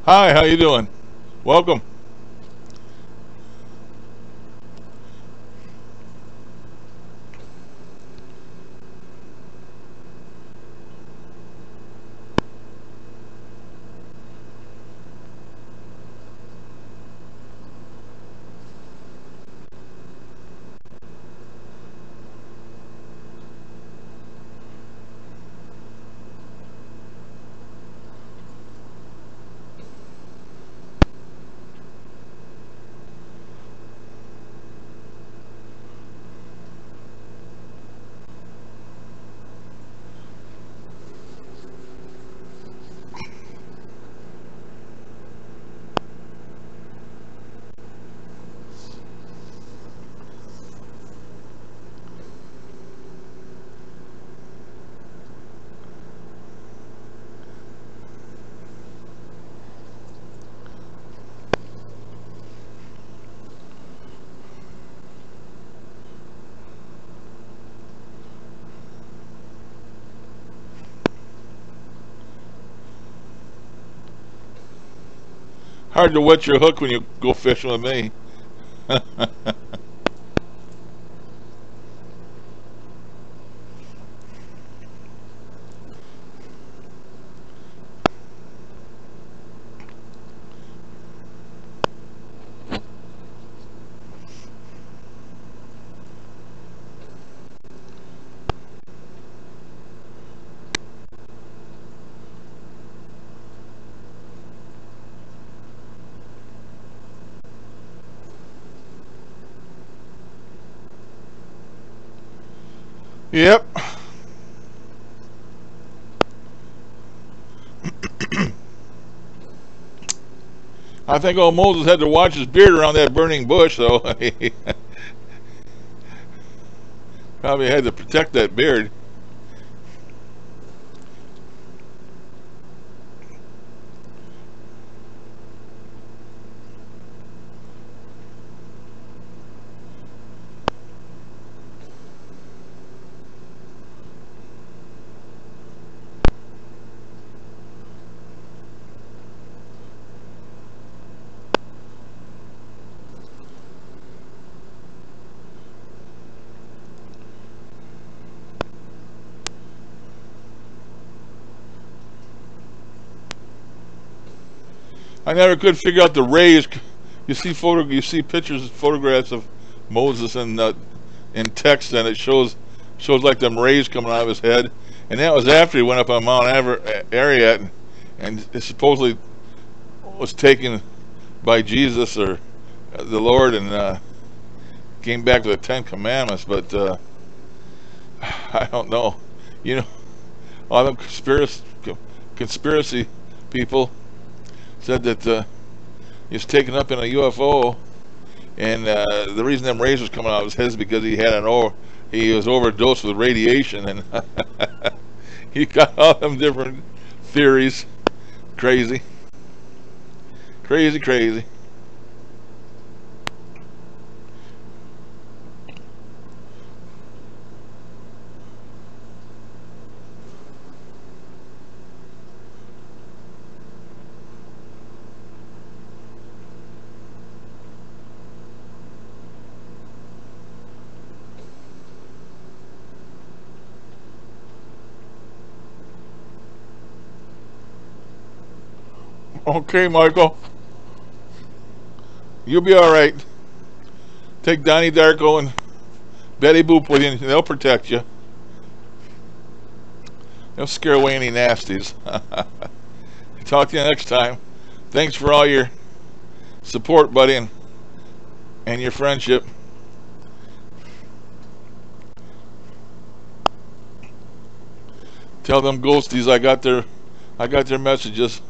Hi, how you doing? Welcome. Hard to wet your hook when you go fishing with me. Yep. I think old Moses had to watch his beard around that burning bush, though. He probably had to protect that beard. I never could figure out the rays. You see pictures, photographs of Moses in text, and it shows like them rays coming out of his head. And that was after he went up on Mount Ararat, and it supposedly was taken by Jesus or the Lord, and came back to the Ten Commandments. But I don't know. You know, all them conspiracy people said that he was taken up in a UFO, and the reason them rays was coming out of his head is because he was overdosed with radiation, and he got all them different theories. Crazy, crazy, crazy. Okay, Michael, you'll be all right. Take Donnie Darko and Betty Boop with you, and they'll protect you. It'll scare away any nasties. Talk to you next time. Thanks for all your support, buddy, and your friendship. Tell them ghosties I got their messages.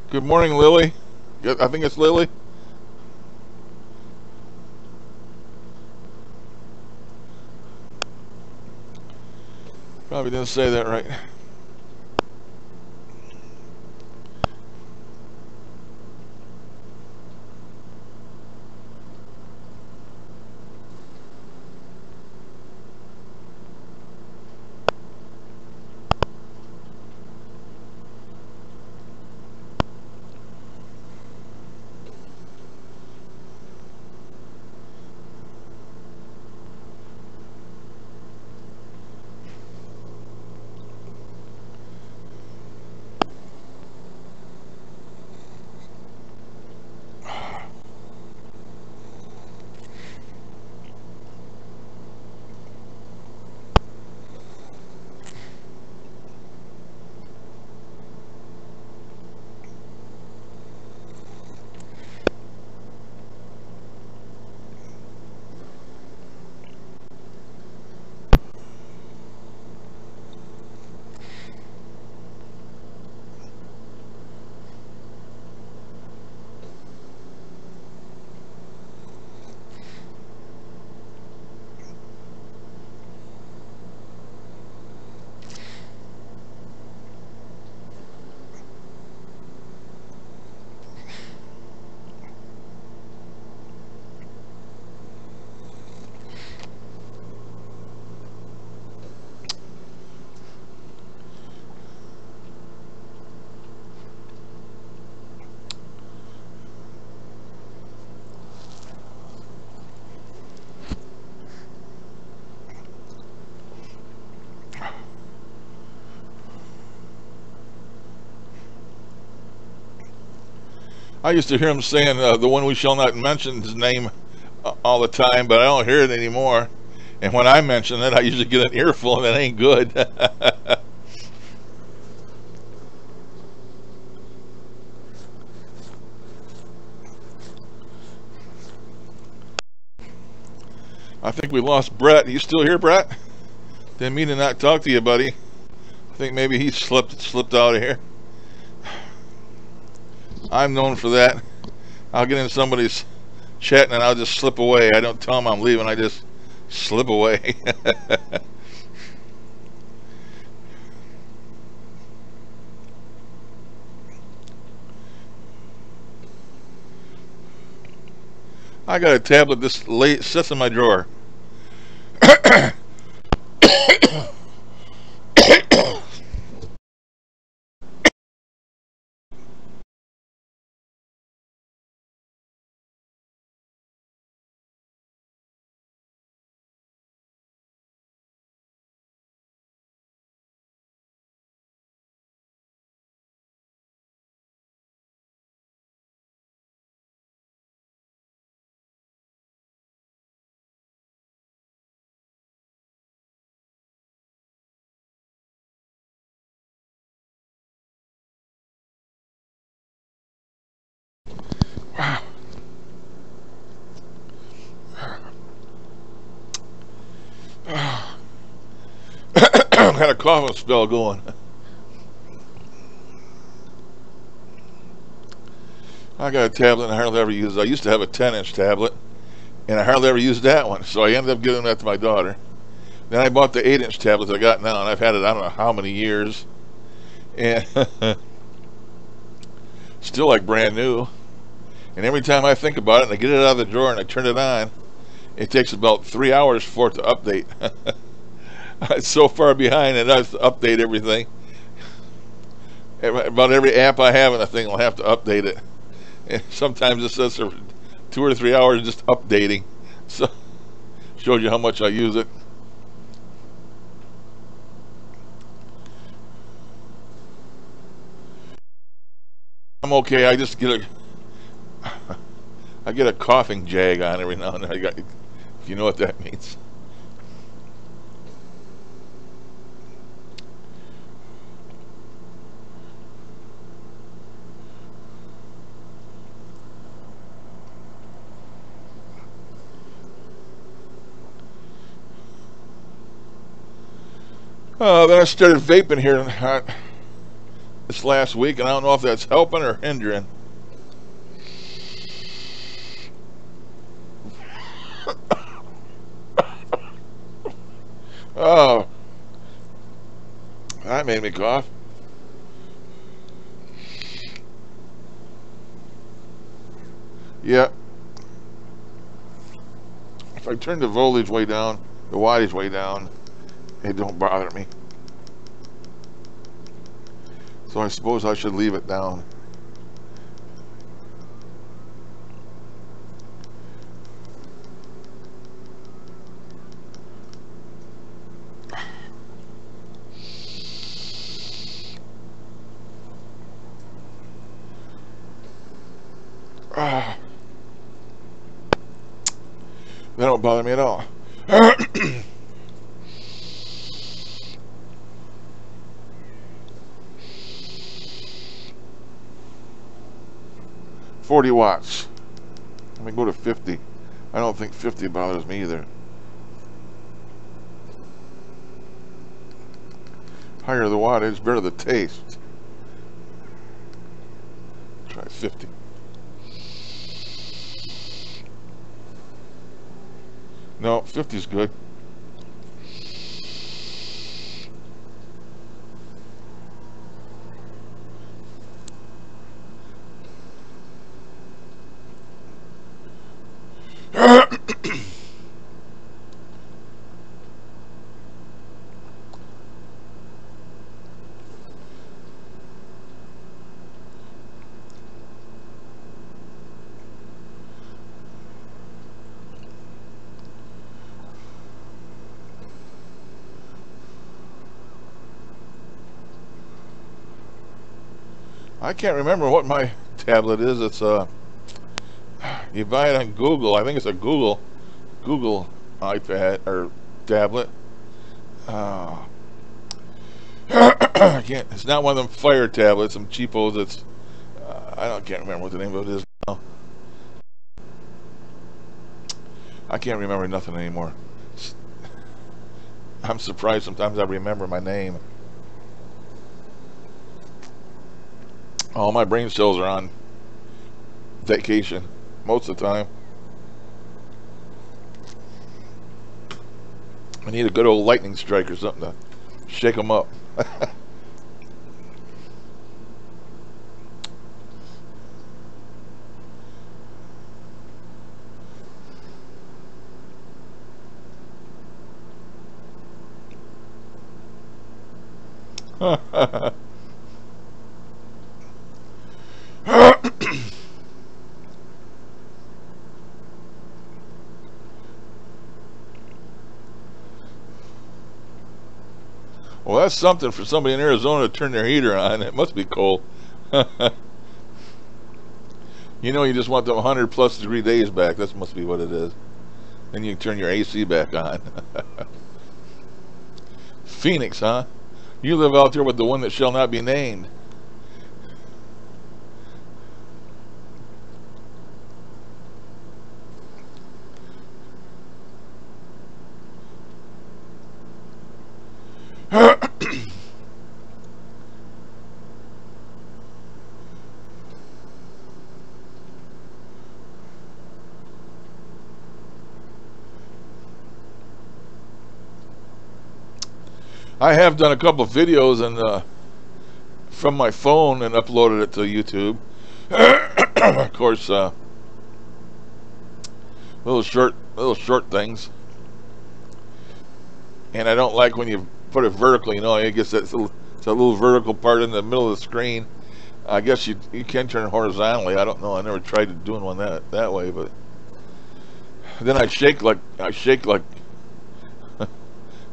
Good morning, Lily. I think it's Lily. Probably didn't say that right. I used to hear him saying, the one we shall not mention his name all the time, but I don't hear it anymore. And when I mention it, I usually get an earful, and it ain't good. I think we lost Brett. You still here, Brett? Didn't mean to not talk to you, buddy. I think maybe he slipped out of here. I'm known for that. I'll get in somebody's chat and I'll just slip away. I don't tell them I'm leaving. I just slip away. I got a tablet this late, sits in my drawer. Had a coughing spell going. I got a tablet and I hardly ever use it. I used to have a 10-inch tablet and I hardly ever used that one, so I ended up giving that to my daughter. Then I bought the 8-inch tablet I got now, and I've had it I don't know how many years, and still like brand new. And every time I think about it and I get it out of the drawer and I turn it on, it takes about 3 hours for it to update. It's so far behind, and I have to update everything. About every app I have in the thing will have to update it. And sometimes it says for 2 or 3 hours just updating. So Showed you how much I use it. I'm okay. I just get a coughing jag on every now and then. If you know what that means. Then I started vaping here this last week, and I don't know if that's helping or hindering. Oh, that made me cough. Yeah. If I turn the voltage way down, the wattage way down, it don't bother me. So I suppose I should leave it down. That don't bother me at all. 40 watts. Let me go to 50. I don't think 50 bothers me either. Higher the wattage, better the taste. Try 50. No, 50 is good. I can't remember what my tablet is. It's you buy it on Google. I think it's a Google iPad or tablet. I can't. It's not one of them Fire tablets, some cheapos. It's can't remember what the name of it is now. I can't remember nothing anymore. I'm surprised sometimes I remember my name. All my brain cells are on vacation most of the time. I need a good old lightning strike or something to shake them up. Well, that's something for somebody in Arizona to turn their heater on. It must be cold. You know, you just want them 100+ degree days back. That must be what it is. Then you can turn your AC back on. Phoenix, huh? You live out there with the one that shall not be named. I have done a couple of videos and from my phone and uploaded it to YouTube. Of course, little short things. And I don't like when you put it vertically. You know, I guess it's a little vertical part in the middle of the screen. I guess you can turn it horizontally. I don't know. I never tried doing one that way, but Then I shake like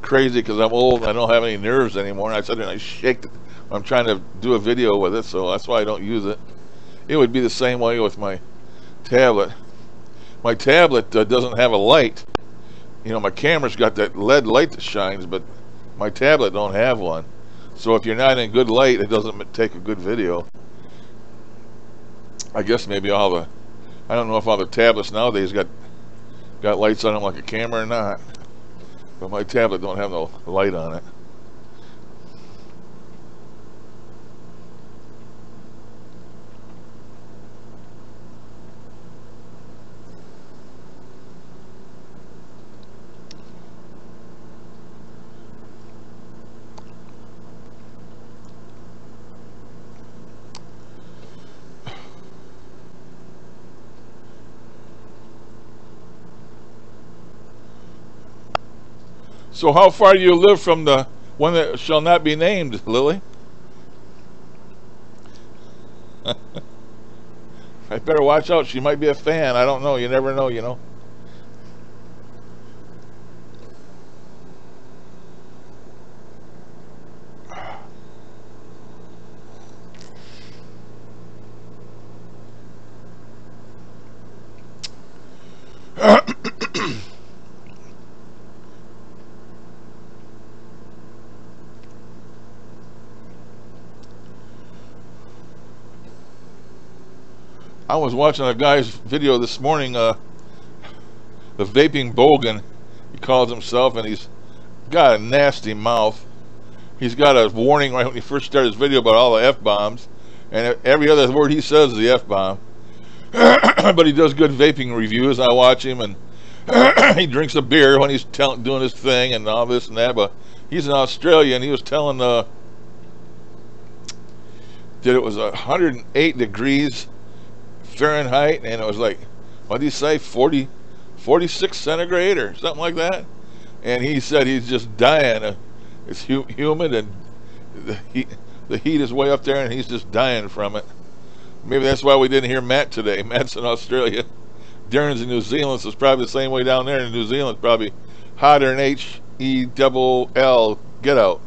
crazy because I'm old and I don't have any nerves anymore. And I said, and I shake it. I'm trying to do a video with it, so that's why I don't use it. It would be the same way with my tablet. My tablet doesn't have a light. You know, my camera's got that LED light that shines, but my tablet don't have one. So if you're not in good light, it doesn't take a good video. I guess maybe I don't know if all the tablets nowadays got lights on them like a camera or not. But my tablet don't have no light on it. So how far do you live from the one that shall not be named, Lily? I better watch out. She might be a fan. I don't know. You never know, you know. I was watching a guy's video this morning, the vaping bogan, he calls himself, and he's got a nasty mouth. He's got a warning right when he first started his video about all the F-bombs, and every other word he says is the F-bomb. But he does good vaping reviews. I watch him, and he drinks a beer when he's doing his thing and all this and that. But he's in Australia, and he was telling that it was 108 degrees Fahrenheit, and it was like, what did he say, 46 centigrade or something like that? And he said he's just dying. It's humid, and the heat is way up there, and he's just dying from it. Maybe that's why we didn't hear Matt today. Matt's in Australia. Darren's in New Zealand, so it's probably the same way down there in New Zealand. Probably hotter than H-E-double-L, get out.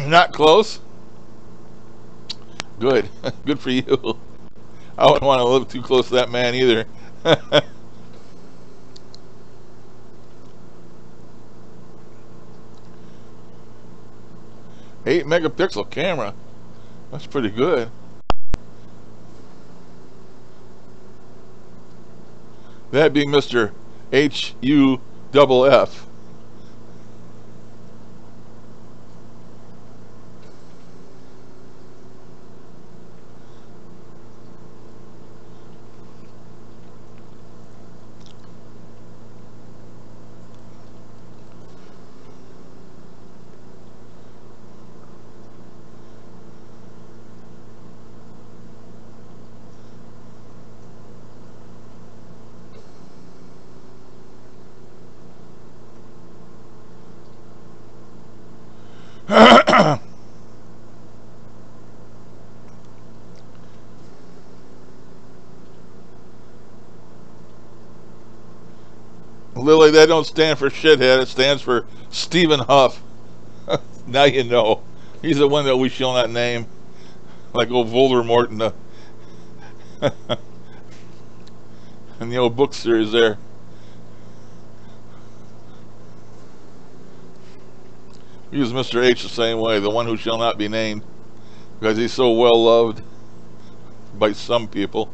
Not close. Good. Good for you. I wouldn't want to live too close to that man either. 8-megapixel camera. That's pretty good. That being Mr. H-U-double-F. Lily, that don't stand for shithead. It stands for Stephen Huff. Now you know. He's the one that we shall not name. Like old Voldemort in the old book series there. We use Mr. H the same way, the one who shall not be named, because he's so well loved by some people.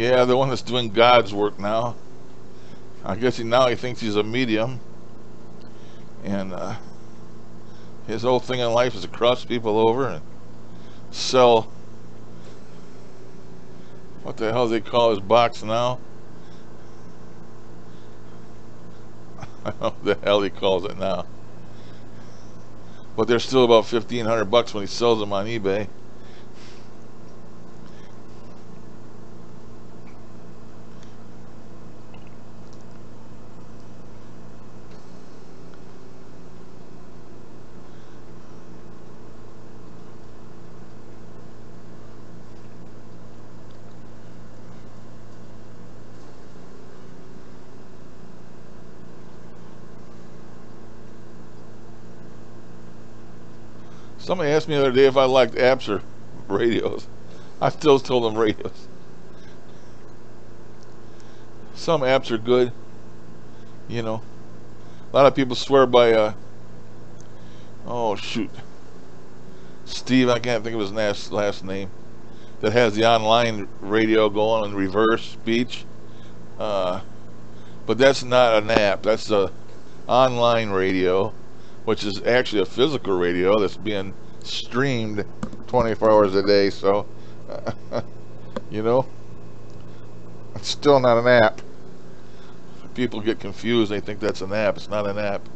Yeah, the one that's doing God's work now. I guess he thinks he's a medium, and his whole thing in life is to cross people over and sell. What the hell do they call his box now? I don't know what the hell he calls it now. But they're still about $1,500 when he sells them on eBay. Somebody asked me the other day if I liked apps or radios. I still told them radios. Some apps are good, you know. A lot of people swear by, oh shoot, Steve, I can't think of his last name, that has the online radio going in reverse speech. But that's not an app. That's a online radio, which is actually a physical radio that's being streamed 24 hours a day. So, you know, it's still not an app. People get confused. They think that's an app. It's not an app.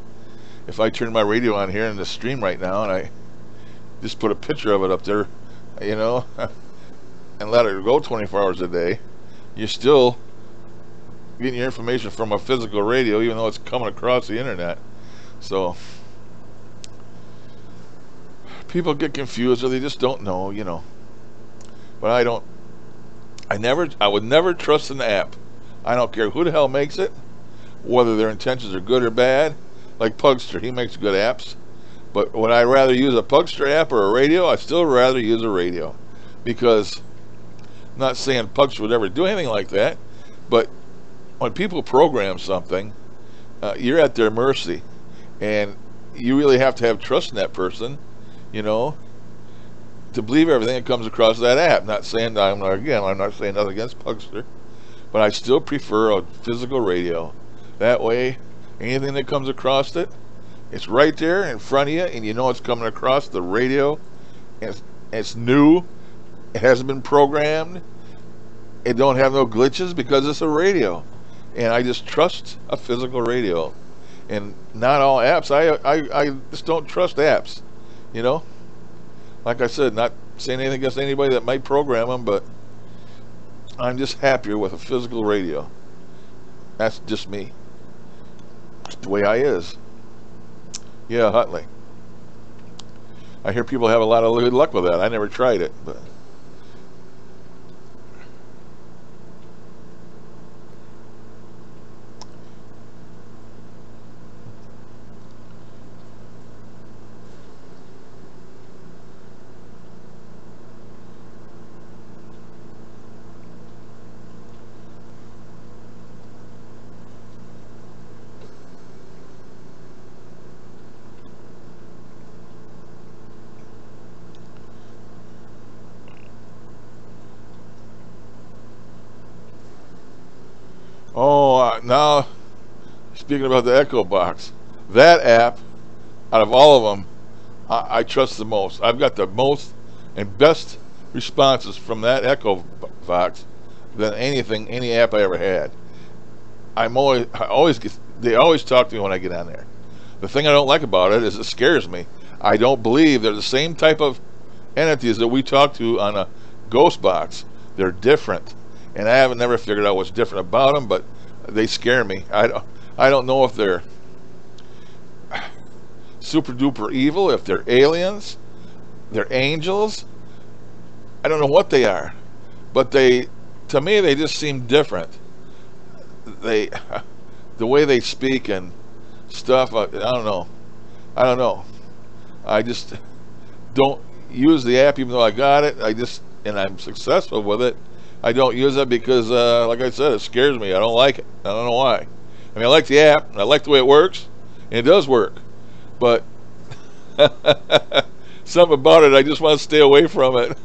If I turn my radio on here in the stream right now and I just put a picture of it up there, you know, and let it go 24 hours a day, you're still getting your information from a physical radio, even though it's coming across the internet. So people get confused, or they just don't know, you know. But I would never trust an app. I don't care who the hell makes it, whether their intentions are good or bad. Like Pugster, he makes good apps. But would I rather use a Pugster app or a radio? I still rather use a radio. Because, I'm not saying Pugster would ever do anything like that, but when people program something, you're at their mercy. And you really have to have trust in that person, you know, to believe everything that comes across that app. Not saying, I'm not saying nothing against Pugster, but I still prefer a physical radio. That way, anything that comes across it, it's right there in front of you, and you know it's coming across the radio. It's new. It hasn't been programmed. It don't have no glitches because it's a radio. And I just trust a physical radio. And not all apps. I just don't trust apps. You know? Like I said, not saying anything against anybody that might program them, but I'm just happier with a physical radio. That's just me. It's the way I is. Yeah, Hutley. I hear people have a lot of good luck with that. I never tried it, but now, speaking about the Echo Box, that app, out of all of them, I trust the most. I've got the most and best responses from that Echo Box than any app I ever had. They always talk to me when I get on there. The thing I don't like about it is it scares me. I don't believe they're the same type of entities that we talk to on a Ghost Box. They're different, and I haven't never figured out what's different about them, but they scare me. I don't know if they're super duper evil, if they're aliens, they're angels. I don't know what they are, but to me, they just seem different. The way they speak and stuff, I don't know. I just don't use the app, even though I got it. And I'm successful with it. I don't use it because, like I said, it scares me. I don't like it. I don't know why. I mean, I like the app, and I like the way it works, and it does work. But something about it, I just want to stay away from it.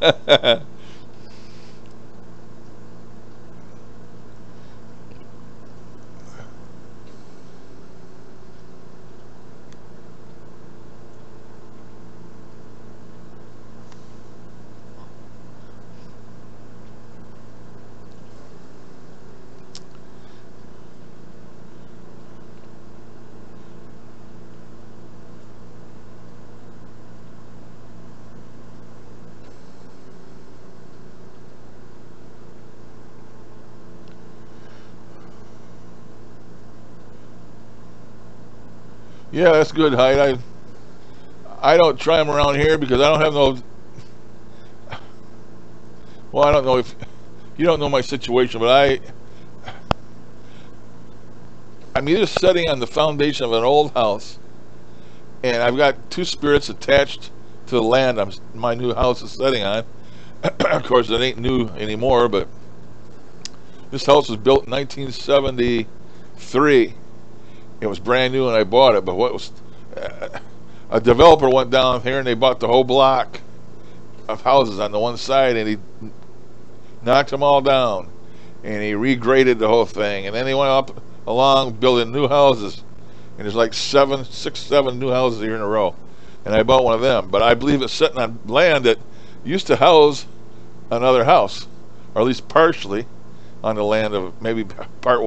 Yeah, that's good height. I don't try them around here because I don't have no. Well, I don't know if you don't know my situation, but I'm either sitting on the foundation of an old house, and I've got two spirits attached to the land my new house is sitting on. Of course, it ain't new anymore, but this house was built in 1973. It was brand new, and I bought it. But what was a developer went down here and they bought the whole block of houses on the one side, and he knocked them all down, and he regraded the whole thing, and then he went up along building new houses, and there's like 7 new houses here in a row, and I bought one of them. But I believe it's sitting on land that used to house another house, or at least partially on the land of maybe part.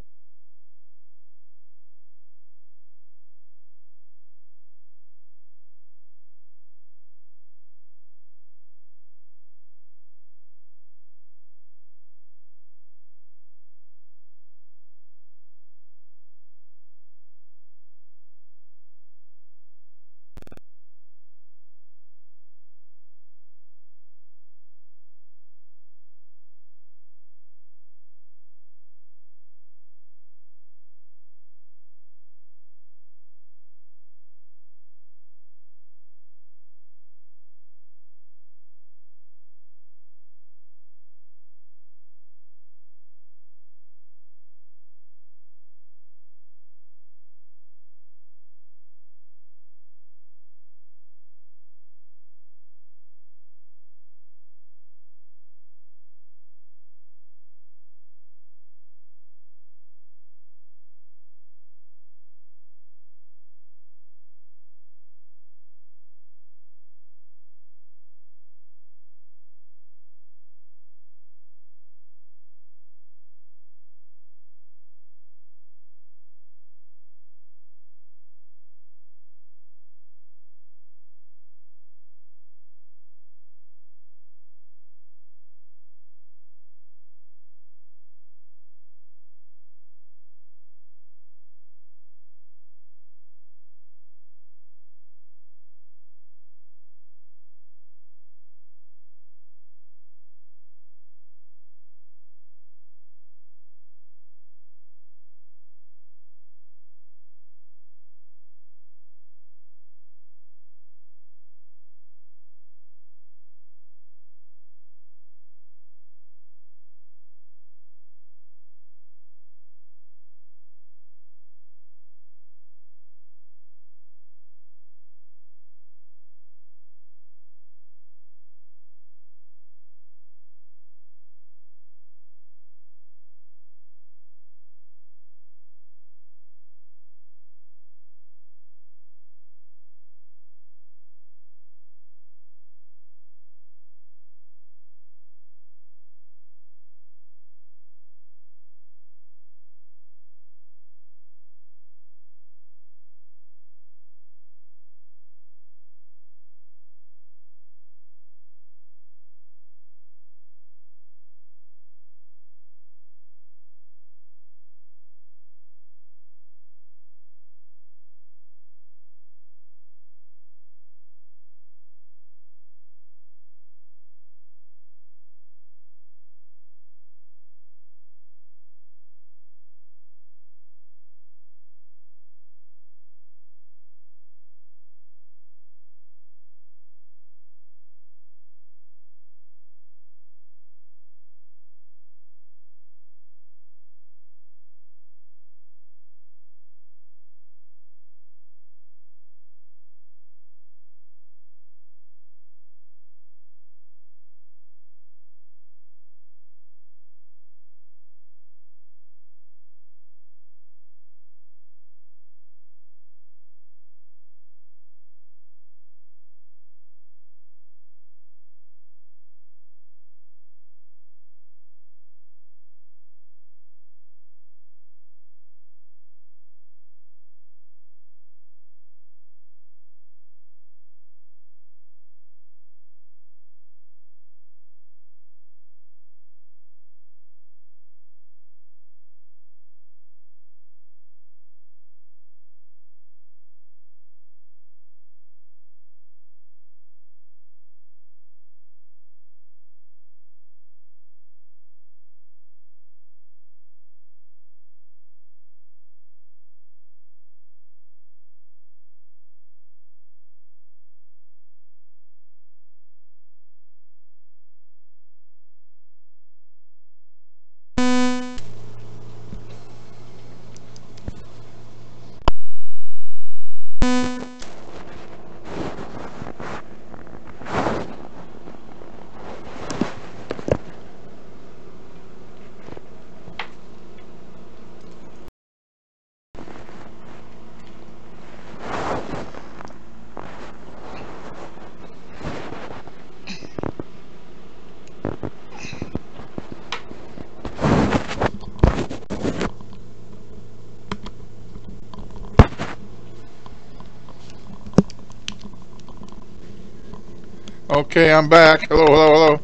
Okay, I'm back. Hello, hello, hello.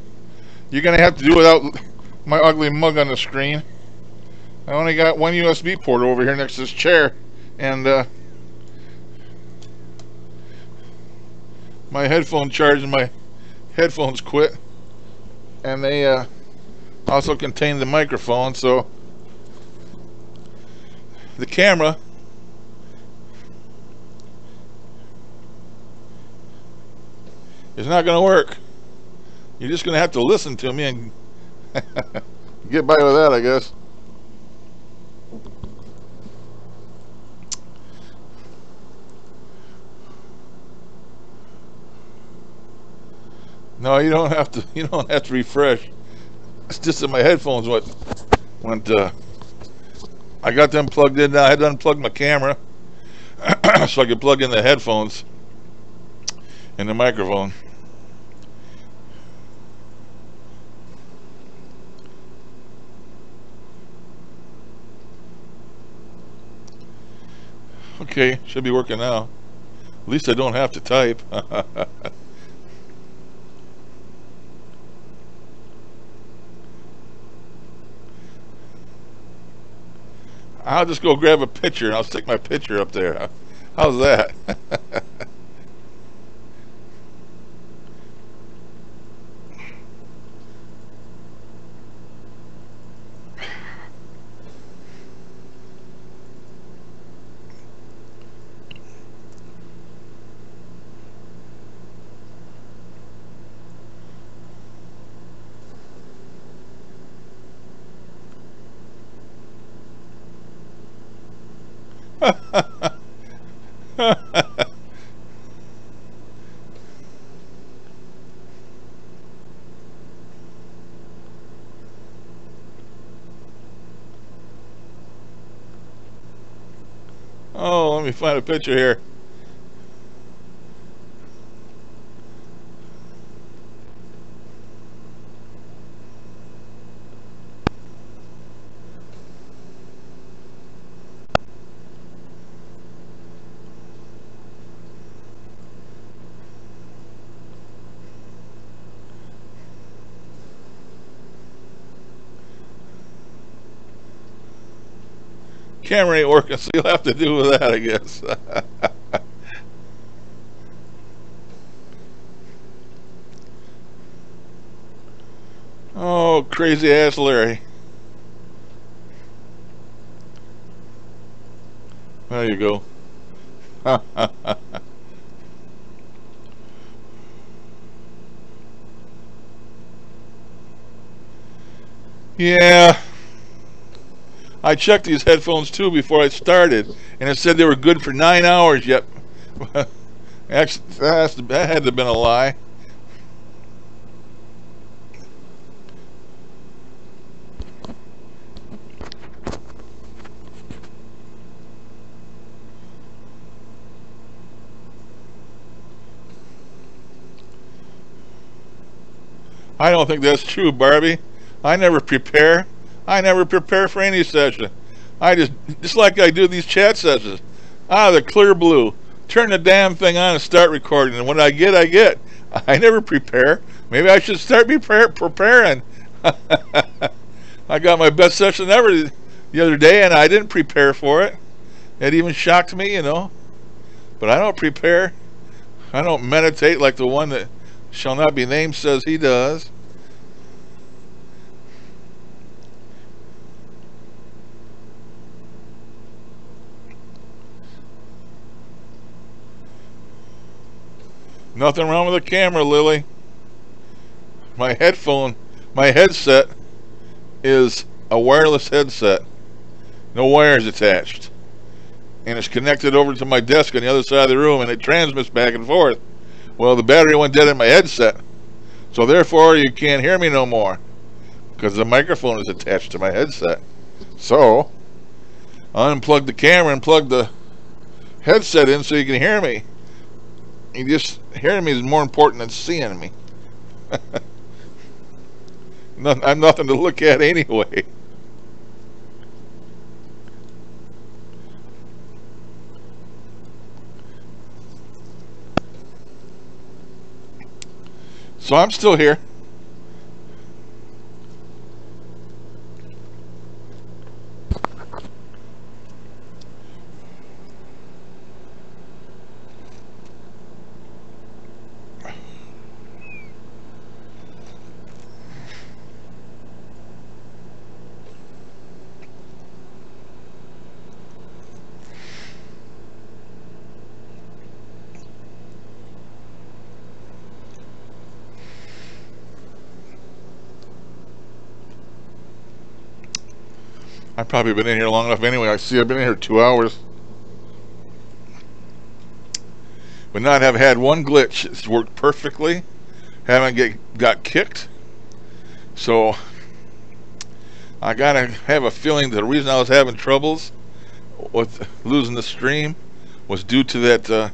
You're gonna have to do without my ugly mug on the screen. I only got one USB port over here next to this chair, and my headphone charge and my headphones quit, and they also contain the microphone, so the camera is not going to work. You're just going to have to listen to me and get by with that, I guess. No, you don't have to. You don't have to refresh. It's just that my headphones went. I got them plugged in now. I had to unplug my camera so I could plug in the headphones and the microphone. Okay, should be working now. At least I don't have to type. I'll just go grab a picture and I'll stick my picture up there. How's that? Oh, let me find a picture here. Camera ain't working, so you'll have to do with that, I guess. Oh, crazy ass Larry. There you go. Yeah. I checked these headphones too before I started, and it said they were good for 9 hours yet. Actually, that had to have been a lie. I don't think that's true, Barbie. I never prepare. I never prepare for any session. I just like I do these chat sessions. The clear blue. Turn the damn thing on and start recording. And what I get, I get. I never prepare. Maybe I should start preparing. I got my best session ever the other day, and I didn't prepare for it. It even shocked me, you know. But I don't prepare. I don't meditate like the one that shall not be named says he does. Nothing wrong with the camera, Lily. My headset is a wireless headset. No wires attached. And it's connected over to my desk on the other side of the room, and it transmits back and forth. Well, the battery went dead in my headset. So therefore, you can't hear me no more, because the microphone is attached to my headset. So, unplug the camera and plug the headset in so you can hear me. You just hearing me is more important than seeing me. I'm nothing to look at anyway. So I'm still here. I've probably been in here long enough anyway. I see I've been in here 2 hours. But not have had one glitch. It's worked perfectly. Haven't got kicked. So I gotta have a feeling that the reason I was having troubles with losing the stream was due to that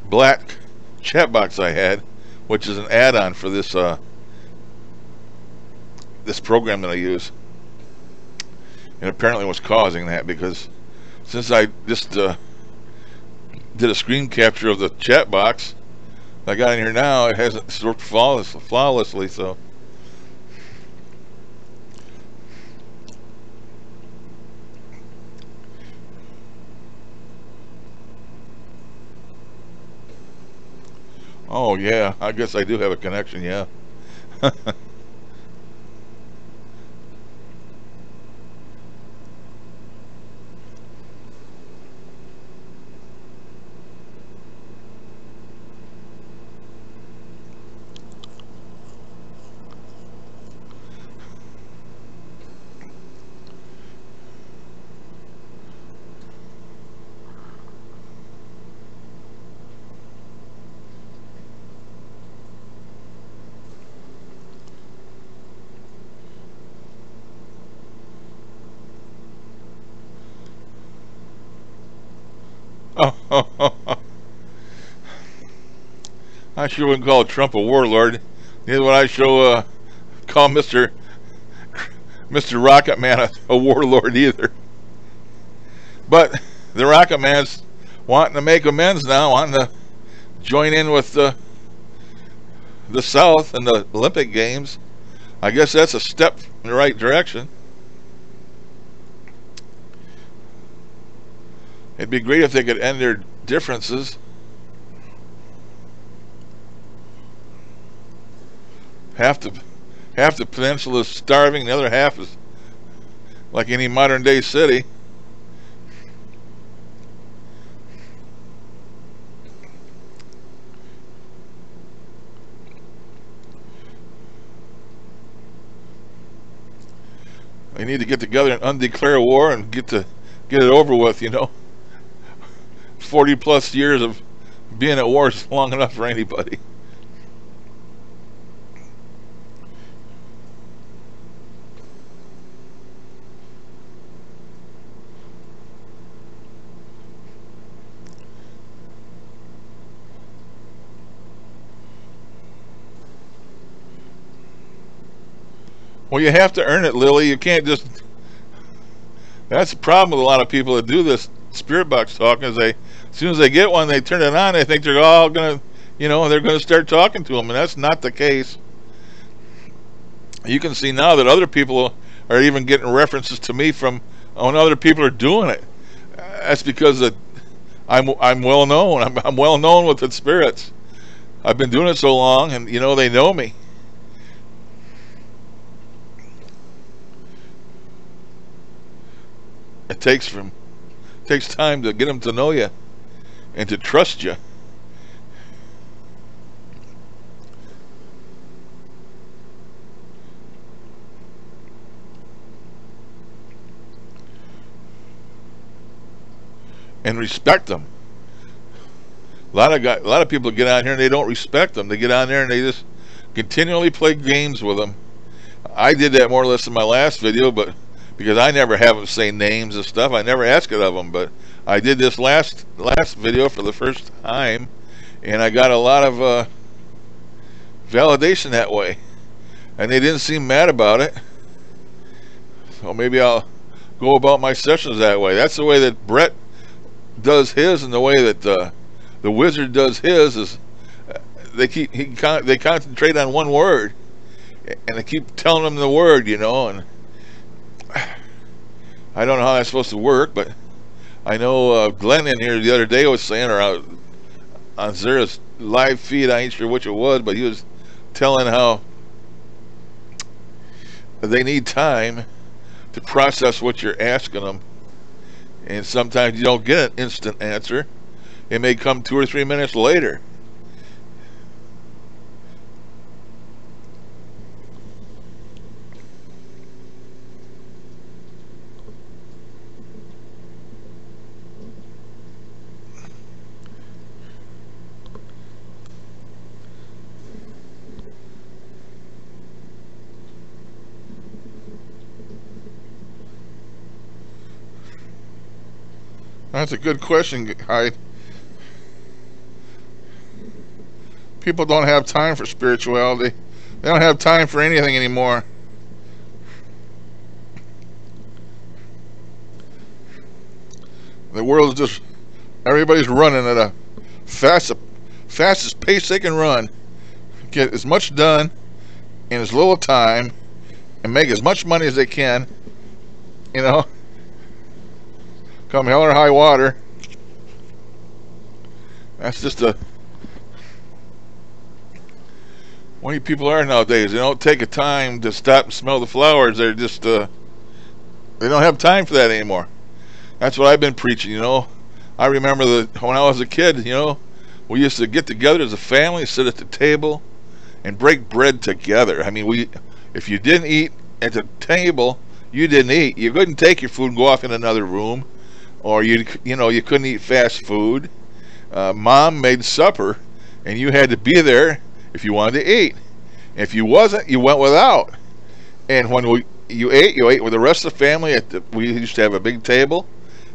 black chat box I had, which is an add-on for this this program that I use. And apparently was causing that, because since I just did a screen capture of the chat box I got in here now, it hasn't worked flawlessly. So oh yeah, I guess I do have a connection, yeah. Oh, I sure wouldn't call Trump a warlord. Neither would I call Mr. Rocket Man a warlord either. But the Rocket Man's wanting to make amends now, wanting to join in with the South and the Olympic Games. I guess that's a step in the right direction. It'd be great if they could end their differences. Half the peninsula is starving, the other half is like any modern day city. They need to get together and undeclare war and get it over with, you know. 40 plus years of being at war is long enough for anybody. Well, you have to earn it, Lily. You can't just... That's the problem with a lot of people that do this spirit box talking, is as soon as they get one, they turn it on, they think they're all going to, you know, they're going to start talking to them, and that's not the case. You can see now that other people are even getting references to me from when other people are doing it. That's because I'm well known. I'm well known with the spirits. I've been doing it so long, and, you know, they know me. It takes time to get them to know you and to trust you. And respect them. A lot of people get on here and they don't respect them. They get on there and they just continually play games with them. I did that more or less in my last video, but because I never have them say names and stuff, I never ask it of them. But I did this last video for the first time, and I got a lot of validation that way, and they didn't seem mad about it. So maybe I'll go about my sessions that way. That's the way that Brett does his, and the way that the Wizard does his is they concentrate on one word, and they keep telling them the word, you know, and I don't know how that's supposed to work, but I know Glenn in here the other day was saying, or on Zara's live feed, I ain't sure which it was, but he was telling how they need time to process what you're asking them, and sometimes you don't get an instant answer. It may come 2 or 3 minutes later. That's a good question, Hyde. People don't have time for spirituality. They don't have time for anything anymore. The world is just, everybody's running at a fastest pace they can run. Get as much done in as little time and make as much money as they can, you know. Come hell or high water. That's just the way people are nowadays. They don't take a time to stop and smell the flowers. They're just they don't have time for that anymore. That's what I've been preaching, you know. I remember when I was a kid, you know, we used to get together as a family, sit at the table and break bread together. I mean, if you didn't eat at the table, you didn't eat. You couldn't take your food and go off in another room. Or you couldn't eat fast food. Mom made supper, and you had to be there if you wanted to eat. If you wasn't, you went without. And when you ate with the rest of the family. We used to have a big table,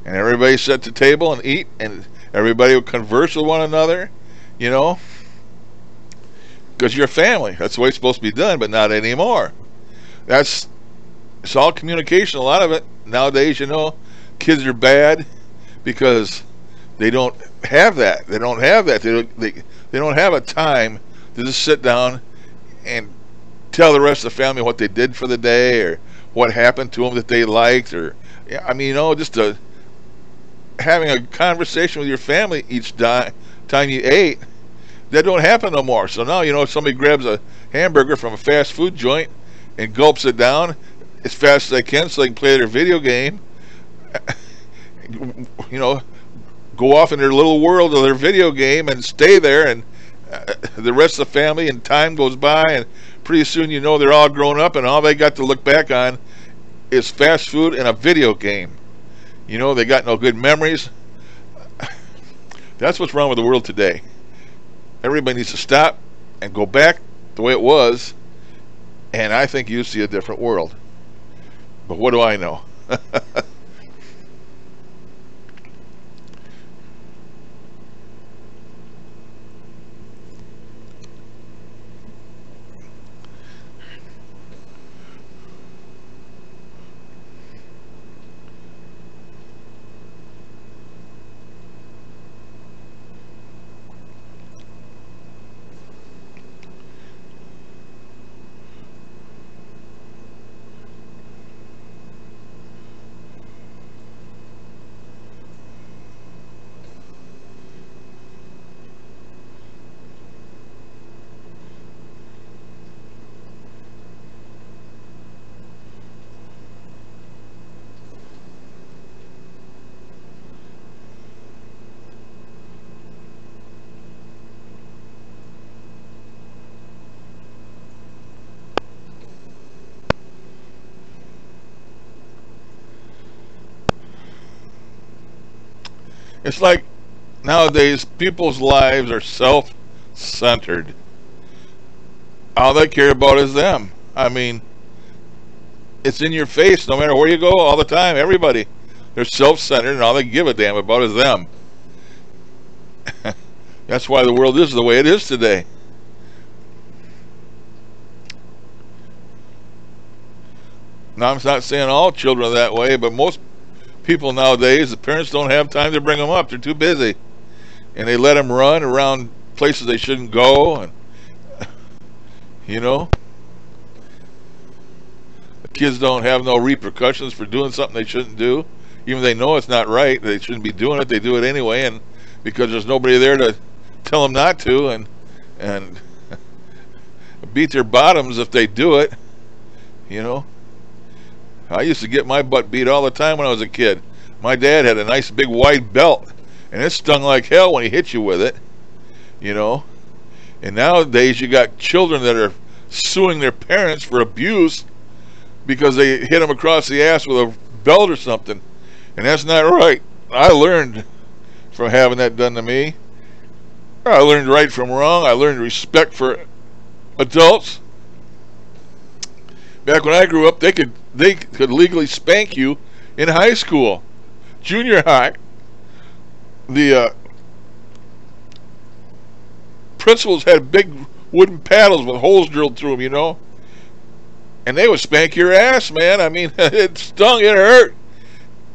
and everybody sat at the table and eat, and everybody would converse with one another, you know, because you're a family. That's the way it's supposed to be done, but not anymore. It's all communication. A lot of it nowadays, you know. Kids are bad because they don't have that. They don't have that. They don't have a time to just sit down and tell the rest of the family what they did for the day or what happened to them that they liked, or I mean, you know, just having a conversation with your family each time you ate. That don't happen no more. So now, you know, if somebody grabs a hamburger from a fast food joint and gulps it down as fast as they can so they can play their video game, you know, go off in their little world of their video game and stay there, and the rest of the family, and time goes by, and pretty soon, you know, they're all grown up, and all they got to look back on is fast food and a video game. You know, they got no good memories. That's what's wrong with the world today. Everybody needs to stop and go back the way it was, and I think you see a different world. But what do I know? It's like nowadays people's lives are self-centered. All they care about is them. I mean, it's in your face no matter where you go all the time. Everybody, they're self-centered, and all they give a damn about is them. That's why the world is the way it is today. Now, I'm not saying all children are that way, but most people nowadays, the parents don't have time to bring them up. They're too busy, and they let them run around places they shouldn't go, and you know, the kids don't have no repercussions for doing something they shouldn't do. Even if they know it's not right, they shouldn't be doing it, they do it anyway, and because there's nobody there to tell them not to, and beat their bottoms if they do it. You know, I used to get my butt beat all the time when I was a kid. My dad had a nice big wide belt, and it stung like hell when he hit you with it, you know. And nowadays you got children that are suing their parents for abuse because they hit them across the ass with a belt or something, and that's not right. I learned from having that done to me. I learned right from wrong. I learned respect for adults. Back when I grew up, they could legally spank you in high school, junior high. The principals had big wooden paddles with holes drilled through them, you know, and they would spank your ass, man. I mean, it stung, it hurt,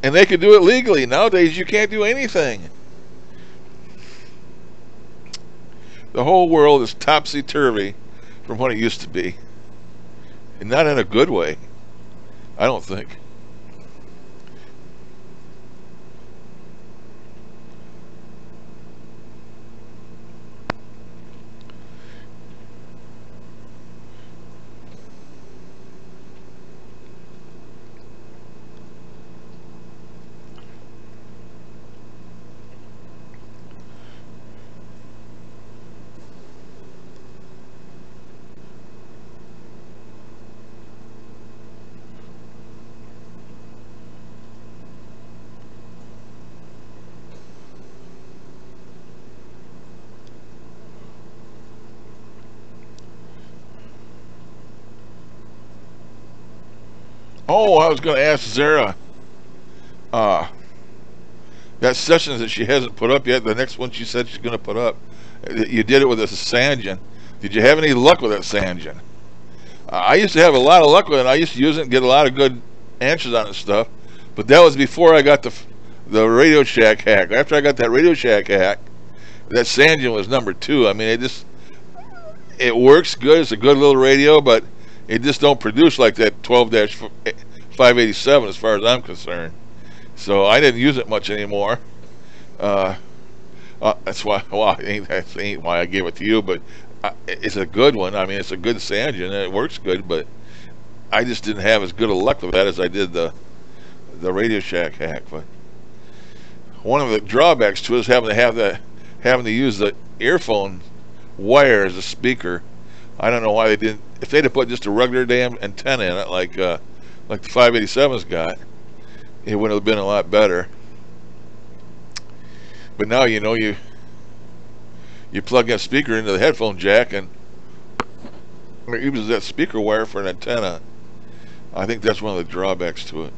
and they could do it legally. Nowadays, you can't do anything. The whole world is topsy-turvy from what it used to be. And not in a good way, I don't think. Oh, I was going to ask Zara, that session that she hasn't put up yet, the next one she said she's going to put up, you did it with a Sangen. Did you have any luck with that Sangen? I used to have a lot of luck with it. I used to use it and get a lot of good answers on it stuff, but that was before I got the Radio Shack hack. After I got that Radio Shack hack, that Sangen was number 2. I mean, it works good. It's a good little radio, but it just don't produce like that 12-587 as far as I'm concerned. So I didn't use it much anymore. That's why. Well, that ain't why I gave it to you, but it's a good one. I mean, it's a good Sangen and it works good, but I just didn't have as good a luck with that as I did the Radio Shack hack. But one of the drawbacks to it is having to use the earphone wire as a speaker. I don't know why they didn't. If they'd have put just a regular damn antenna in it, like the 587's got, it would have been a lot better. But now, you know, you plug that speaker into the headphone jack and it uses that speaker wire for an antenna. I think that's one of the drawbacks to it.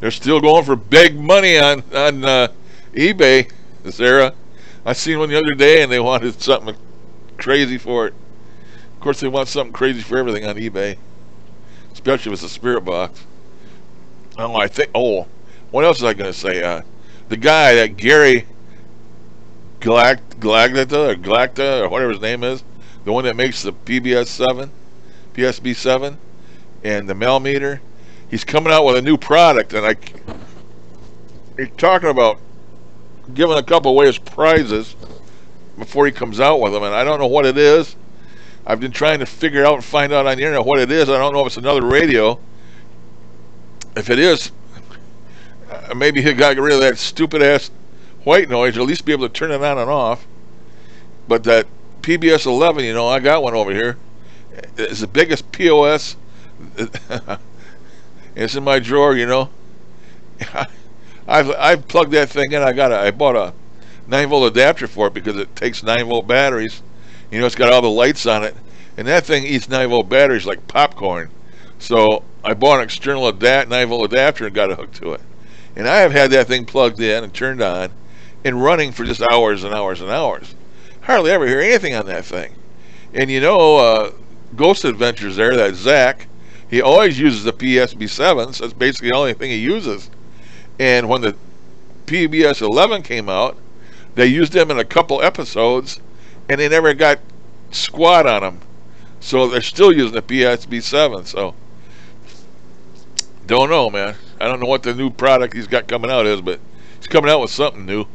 They're still going for big money on eBay, Sarah. I seen one the other day and they wanted something crazy for it. Of course, they want something crazy for everything on eBay, especially if it's a spirit box. Oh, what else was I going to say? The guy, that Gary Glacta, or whatever his name is, the one that makes the PSB7, and the Melmeter, he's coming out with a new product, and he's talking about giving a couple away as prizes before he comes out with them, and I don't know what it is. I've been trying to figure out and find out on the internet what it is. I don't know if it's another radio. If it is, maybe he got rid of that stupid ass white noise, or at least be able to turn it on and off. But that PBS 11, you know, I got one over here. It's the biggest POS. It's in my drawer, you know. I've plugged that thing in. I bought a 9-volt adapter for it because it takes 9-volt batteries. You know, it's got all the lights on it, and that thing eats 9-volt batteries like popcorn. So I bought an external 9-volt adapter and got it hooked to it. And I have had that thing plugged in and turned on and running for just hours and hours and hours. Hardly ever hear anything on that thing. And you know, Ghost Adventures there, that Zach, he always uses the PSB7, so that's basically the only thing he uses. And when the PBS 11 came out, They used them in a couple episodes, and they never got squat on them. So they're still using the PSB7. So don't know, man. I don't know what the new product he's got coming out is, but he's coming out with something new.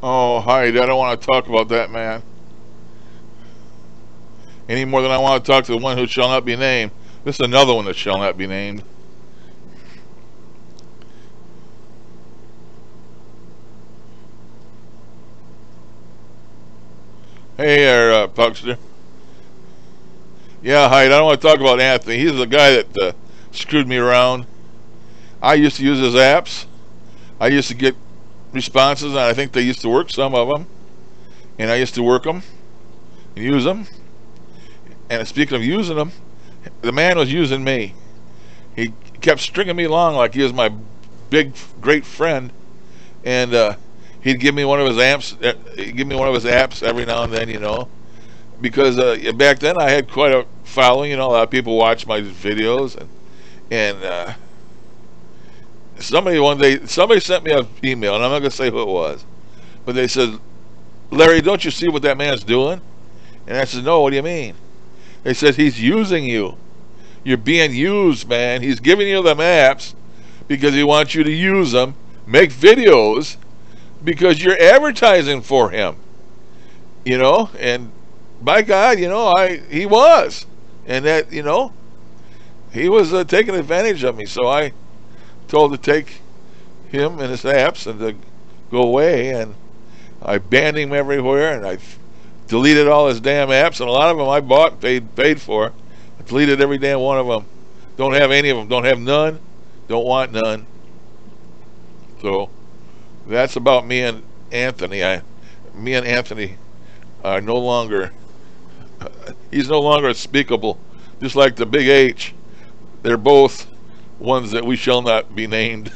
Oh, Hyde, I don't want to talk about that, man. Any more than I want to talk to the one who shall not be named. This is another one that shall not be named. Hey there, Pugster. Yeah, Hyde, I don't want to talk about Anthony. He's the guy that screwed me around. I used to use his apps. I used to get responses, and I think they used to work, some of them. And I used to work them and use them. And speaking of using them, the man was using me. He kept stringing me along like he was my big, great friend. And he'd give me one of his apps every now and then, you know. Because back then I had quite a following, you know, a lot of people watched my videos, and somebody sent me an email, and I'm not going to say who it was, but they said, Larry, don't you see what that man's doing? And I said, no, what do you mean? They said, he's using you. You're being used, man. He's giving you them apps because he wants you to use them, make videos, because you're advertising for him, you know. And by God, you know, he was, and that, you know, he was taking advantage of me. So I told to take him and his apps and to go away, and I banned him everywhere, and I deleted all his damn apps, and a lot of them I bought, paid for. I deleted every damn one of them. Don't have any of them. Don't have none. Don't want none. So that's about me and Anthony. Me and Anthony are no longer. He's no longer unspeakable. Just like the Big H, they're both ones that we shall not be named.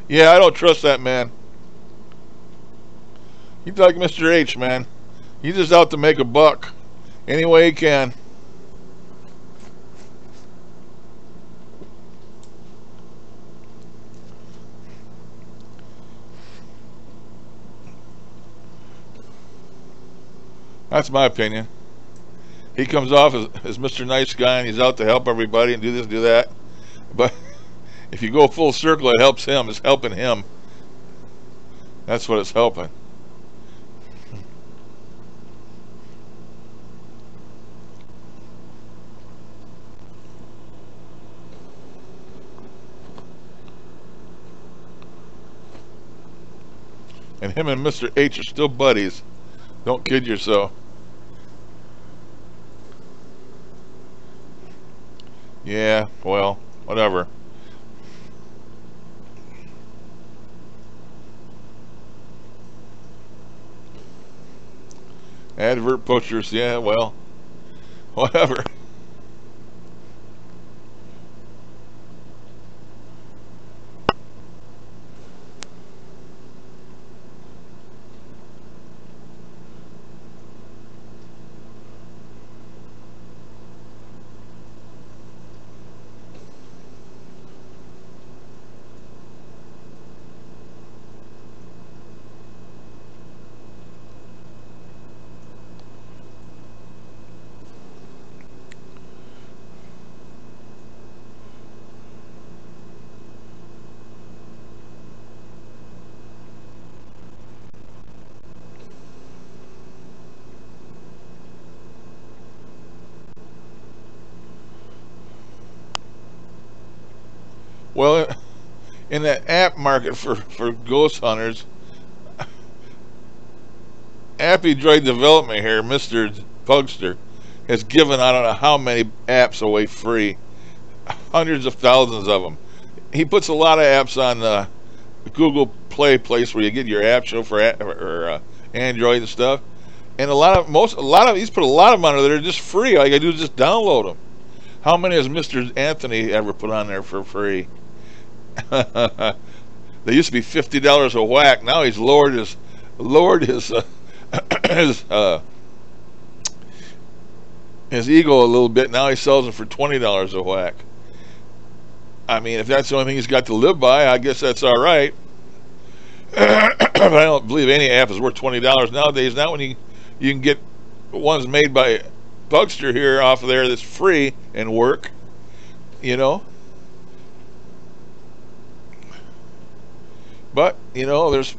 Yeah, I don't trust that man. He's like Mr. H, man. He's just out to make a buck any way he can. That's my opinion. He comes off as Mr. Nice Guy, and he's out to help everybody and do this, do that. But if you go full circle, it helps him. It's helping him. That's what it's helping. And him and Mr. H are still buddies. Don't kid yourself. Yeah, well, whatever. Advert pushers, yeah, well, whatever. Well, in that app market for ghost hunters, Appy Droid Development here, Mr. Pugster, has given I don't know how many apps away free, hundreds of thousands of them. He puts a lot of apps on the Google Play place where you get your app show for Android and stuff. And he's put a lot of them on there just free. All you gotta do is just download them. How many has Mr. Anthony ever put on there for free? They used to be $50 a whack. Now he's lowered his his his ego a little bit. Now he sells them for $20 a whack. I mean, if that's the only thing he's got to live by, I guess that's all right. But I don't believe any app is worth $20 nowadays. Not when you can get ones made by Bugster here off of there that's free and work, you know. But there's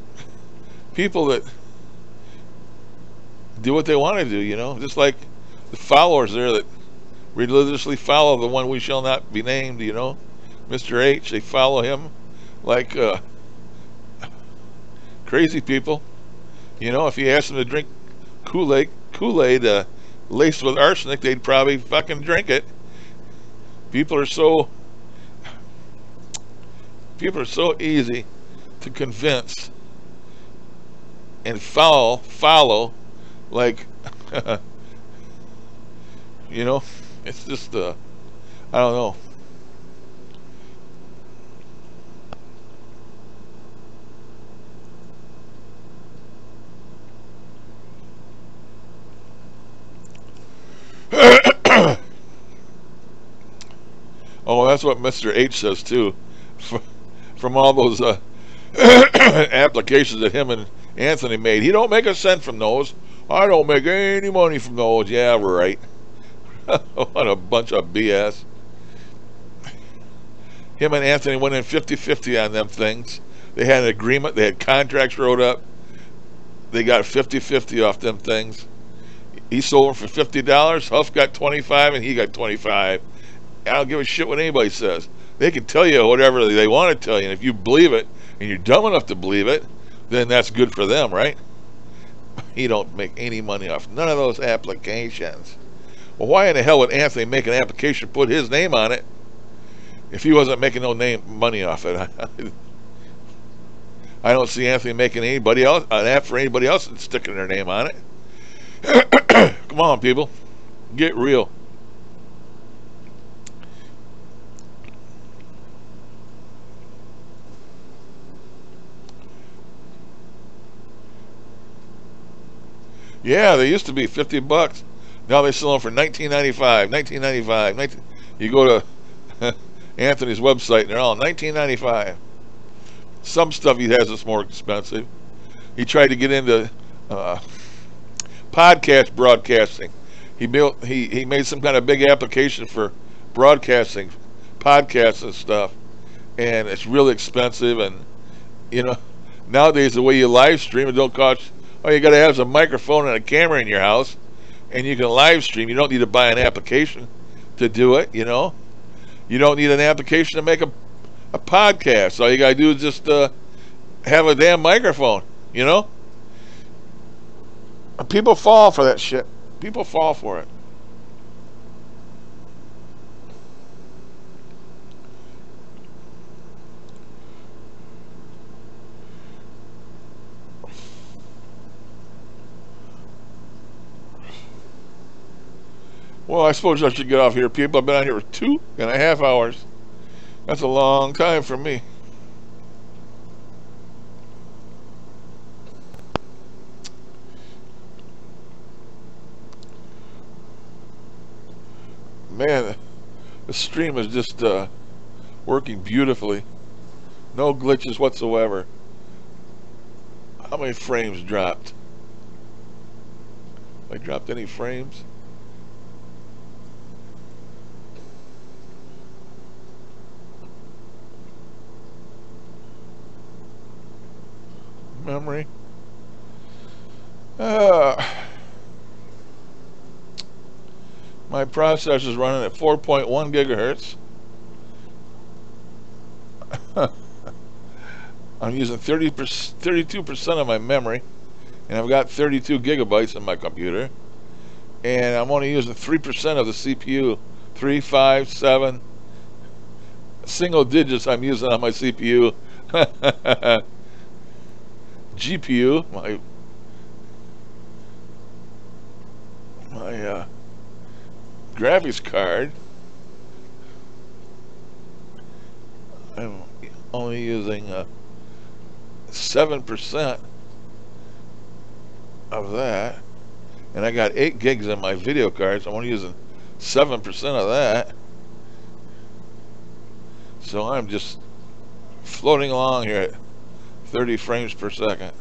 people that do what they want to do, just like the followers there that religiously follow the one we shall not be named, Mr. H. They follow him like crazy people. If you asked them to drink Kool-Aid laced with arsenic, they'd probably fucking drink it. People are so easy to convince and follow like it's just I don't know. Oh, that's what Mr. H says too. From all those applications that him and Anthony made, he don't make a cent from those. I don't make any money from those. Yeah, right. What a bunch of BS. Him and Anthony went in 50-50 on them things. They had an agreement. They had contracts wrote up. They got 50-50 off them things. He sold them for $50. Huff got 25, and he got 25. I don't give a shit what anybody says. They can tell you whatever they want to tell you, and if you believe it, and you're dumb enough to believe it, then that's good for them, right? He don't make any money off none of those applications. Well, why in the hell would Anthony make an application, put his name on it, if he wasn't making no money off it? I don't see Anthony making an app for anybody else and sticking their name on it. Come on, people, get real. Yeah, they used to be $50. Now they sell them for $19.95. $19.95. You go to Anthony's website and they're all $19.95. Some stuff he has is more expensive. He tried to get into podcast broadcasting. He made some kind of big application for broadcasting podcasts and stuff, and it's really expensive. And nowadays the way you live stream, it don't cost. Oh, you got to have a microphone and a camera in your house, and you can live stream. You don't need to buy an application to do it. You don't need an application to make a podcast. All you got to do is just have a damn microphone. People fall for that shit. People fall for it. Well, I suppose I should get off here, people. I've been on here for 2.5 hours. That's a long time for me. Man, the stream is just working beautifully. No glitches whatsoever. How many frames dropped? I dropped any frames? Memory. My processor is running at 4.1 gigahertz. I'm using 32% of my memory, and I've got 32 gigabytes in my computer, and I'm only using 3% of the CPU. 3, 5, 7 single digits I'm using on my CPU. GPU, my graphics card, I'm only using 7% of that, and I got 8 gigs in my video card, so I'm only using 7% of that. So I'm just floating along here at 30 frames per second.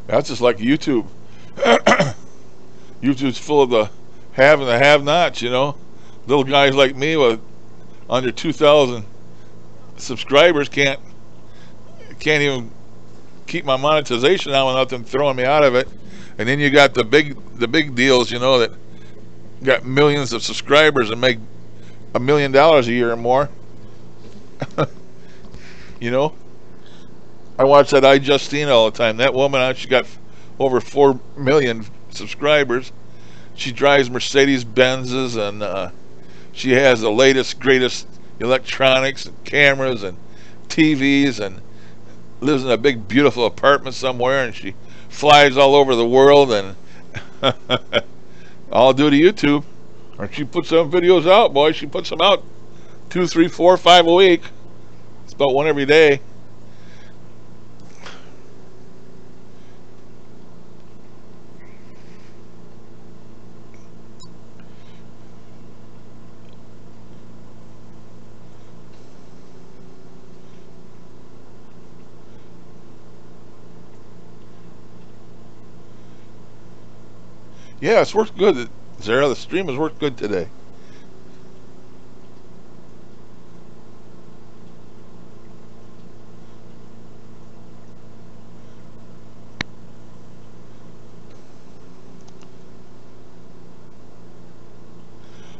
That's just like YouTube. YouTube's full of the have and the have-nots, you know. Little guys like me with under 2,000 subscribers can't even keep my monetization on without them throwing me out of it. And then you got the big deals, you know, that got millions of subscribers and make $1 million a year or more. You know, I watch that iJustine all the time. That woman, she got over 4 million subscribers. She drives Mercedes Benzes, and she has the latest, greatest electronics and cameras and TVs, and lives in a big, beautiful apartment somewhere, and she flies all over the world, and all due to YouTube. Or she puts some videos out, boy. She puts them out 2, 3, 4, 5 a week. It's about one every day. Yeah, it's worked good, Zara. The stream has worked good today.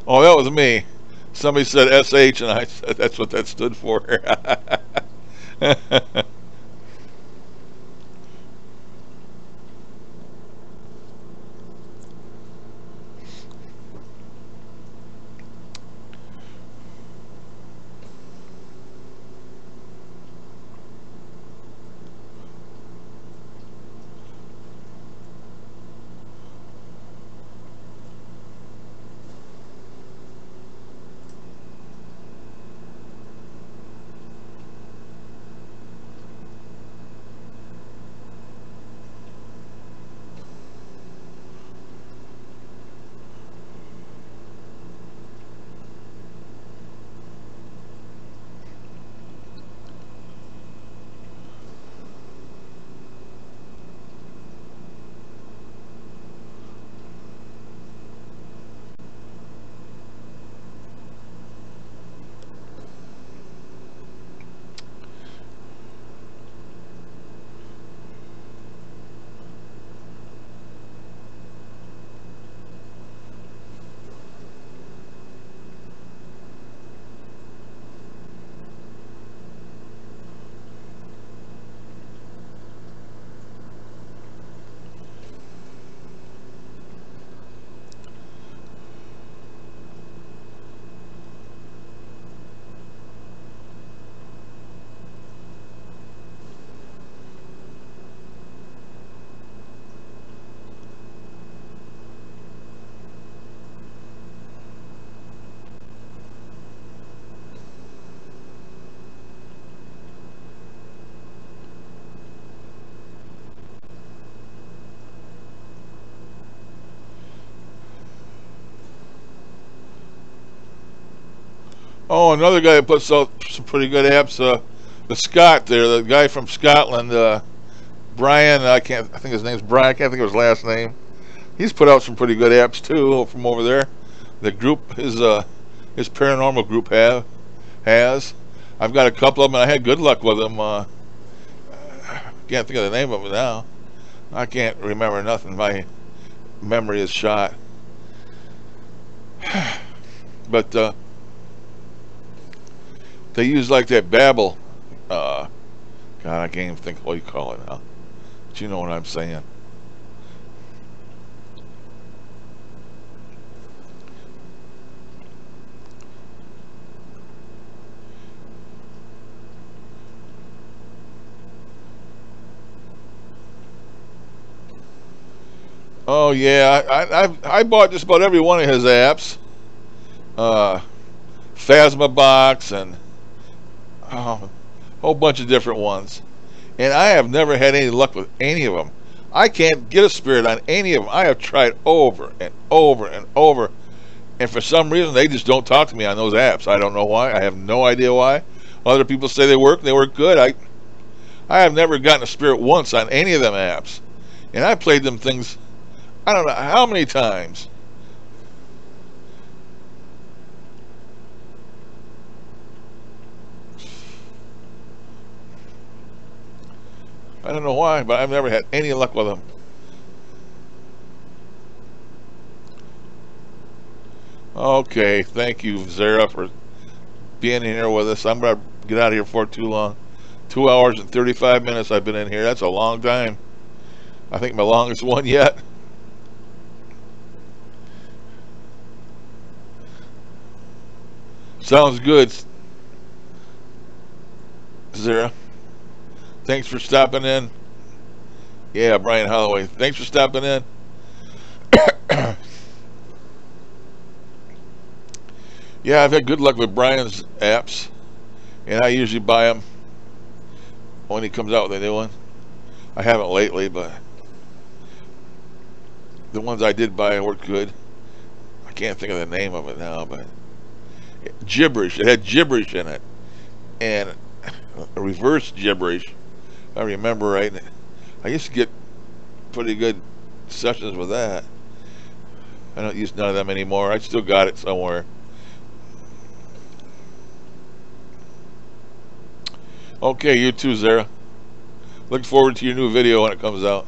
Oh, that was me. Somebody said SH, and I said that's what that stood for. Oh, another guy that puts out some pretty good apps. The Scott there, the guy from Scotland, Brian. I think his name's Brian. I can't think of his last name. He's put out some pretty good apps too from over there. The group, his paranormal group has. I've got a couple of them, and I had good luck with them. Can't think of the name of it now. I can't remember nothing. My memory is shot. But they use like that Babel. God, I can't even think what you call it now. But you know what I'm saying. Oh yeah, I bought just about every one of his apps. Phasmabox and a whole bunch of different ones. And I have never had any luck with any of them. I can't get a spirit on any of them. I have tried over and over and over. And for some reason, they just don't talk to me on those apps. I don't know why. I have no idea why. Other people say they work good. I have never gotten a spirit once on any of them apps. And I played them things, I don't know how many times. I don't know why, but I've never had any luck with them. Okay, thank you, Zara, for being in here with us. I'm going to get out of here for too long. 2 hours and 35 minutes I've been in here. That's a long time. I think my longest one yet. Sounds good, Zara. Thanks for stopping in. Yeah, Brian Holloway. Thanks for stopping in. Yeah, I've had good luck with Brian's apps. And I usually buy them when he comes out with a new one. I haven't lately, but the ones I did buy worked good. I can't think of the name of it now, but gibberish. It had gibberish in it. And a reverse gibberish. I remember right. I used to get pretty good sessions with that. I don't use none of them anymore. I still got it somewhere. Okay, you too, Zara. Look forward to your new video when it comes out.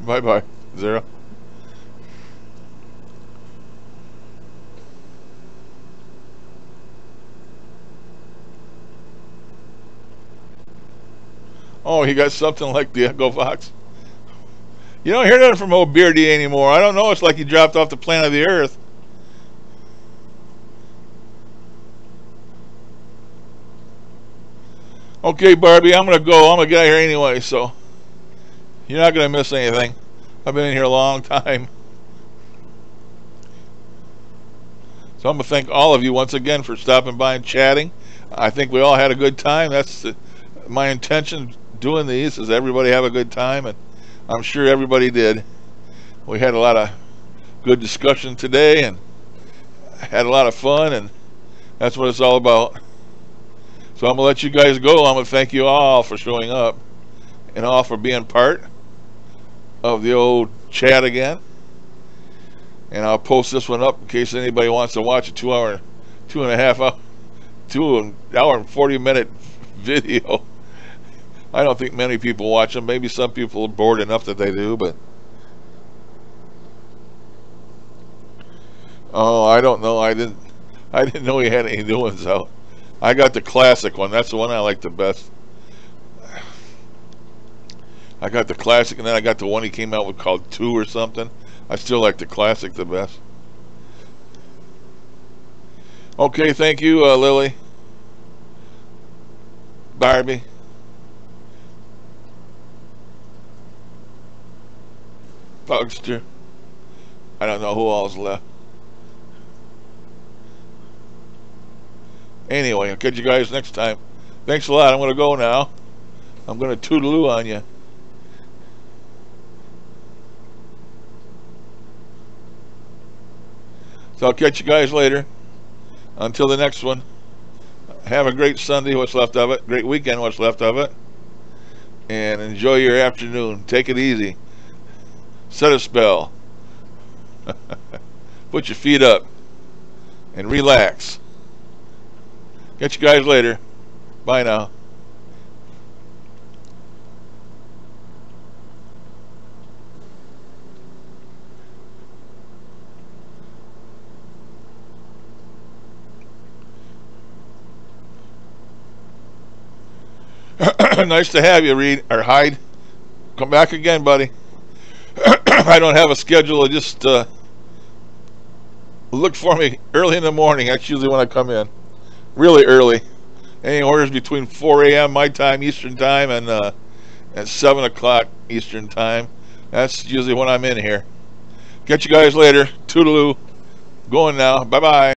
Bye-bye, Zara. Oh, he got something like the Echo Fox. You don't hear nothing from old Beardy anymore. I don't know. It's like he dropped off the planet of the Earth. Okay, Barbie, I'm going to go. I'm going to get out of here anyway, so you're not going to miss anything. I've been in here a long time. So I'm going to thank all of you once again for stopping by and chatting. I think we all had a good time. That's my intention doing these, is everybody have a good time, and I'm sure everybody did. We had a lot of good discussion today, and had a lot of fun, and that's what it's all about. So I'm going to let you guys go. I'm going to thank you all for showing up and all for being part of the old chat again. And I'll post this one up in case anybody wants to watch a 2 and 40-minute video. I don't think many people watch them. Maybe some people are bored enough that they do, but oh, I don't know. I didn't know he had any new ones out. I got the classic one. That's the one I like the best. I got the classic, and then I got the one he came out with called 2 or something. I still like the classic the best. Okay, thank you, Lily, Barbie, Bugster. I don't know who all's left. Anyway, I'll catch you guys next time. Thanks a lot. I'm going to go now. I'm going to toodaloo on you. So I'll catch you guys later. Until the next one. Have a great Sunday, what's left of it. Great weekend, what's left of it. And enjoy your afternoon. Take it easy. Set a spell. Put your feet up. And relax. Catch you guys later. Bye now. Nice to have you, Reed, or Hyde. Come back again, buddy. I don't have a schedule. I just look for me early in the morning. That's usually when I come in. Really early. Any orders between 4 a.m. my time, Eastern time, and 7 o'clock Eastern time. That's usually when I'm in here. Catch you guys later. Toodaloo. Going now. Bye-bye.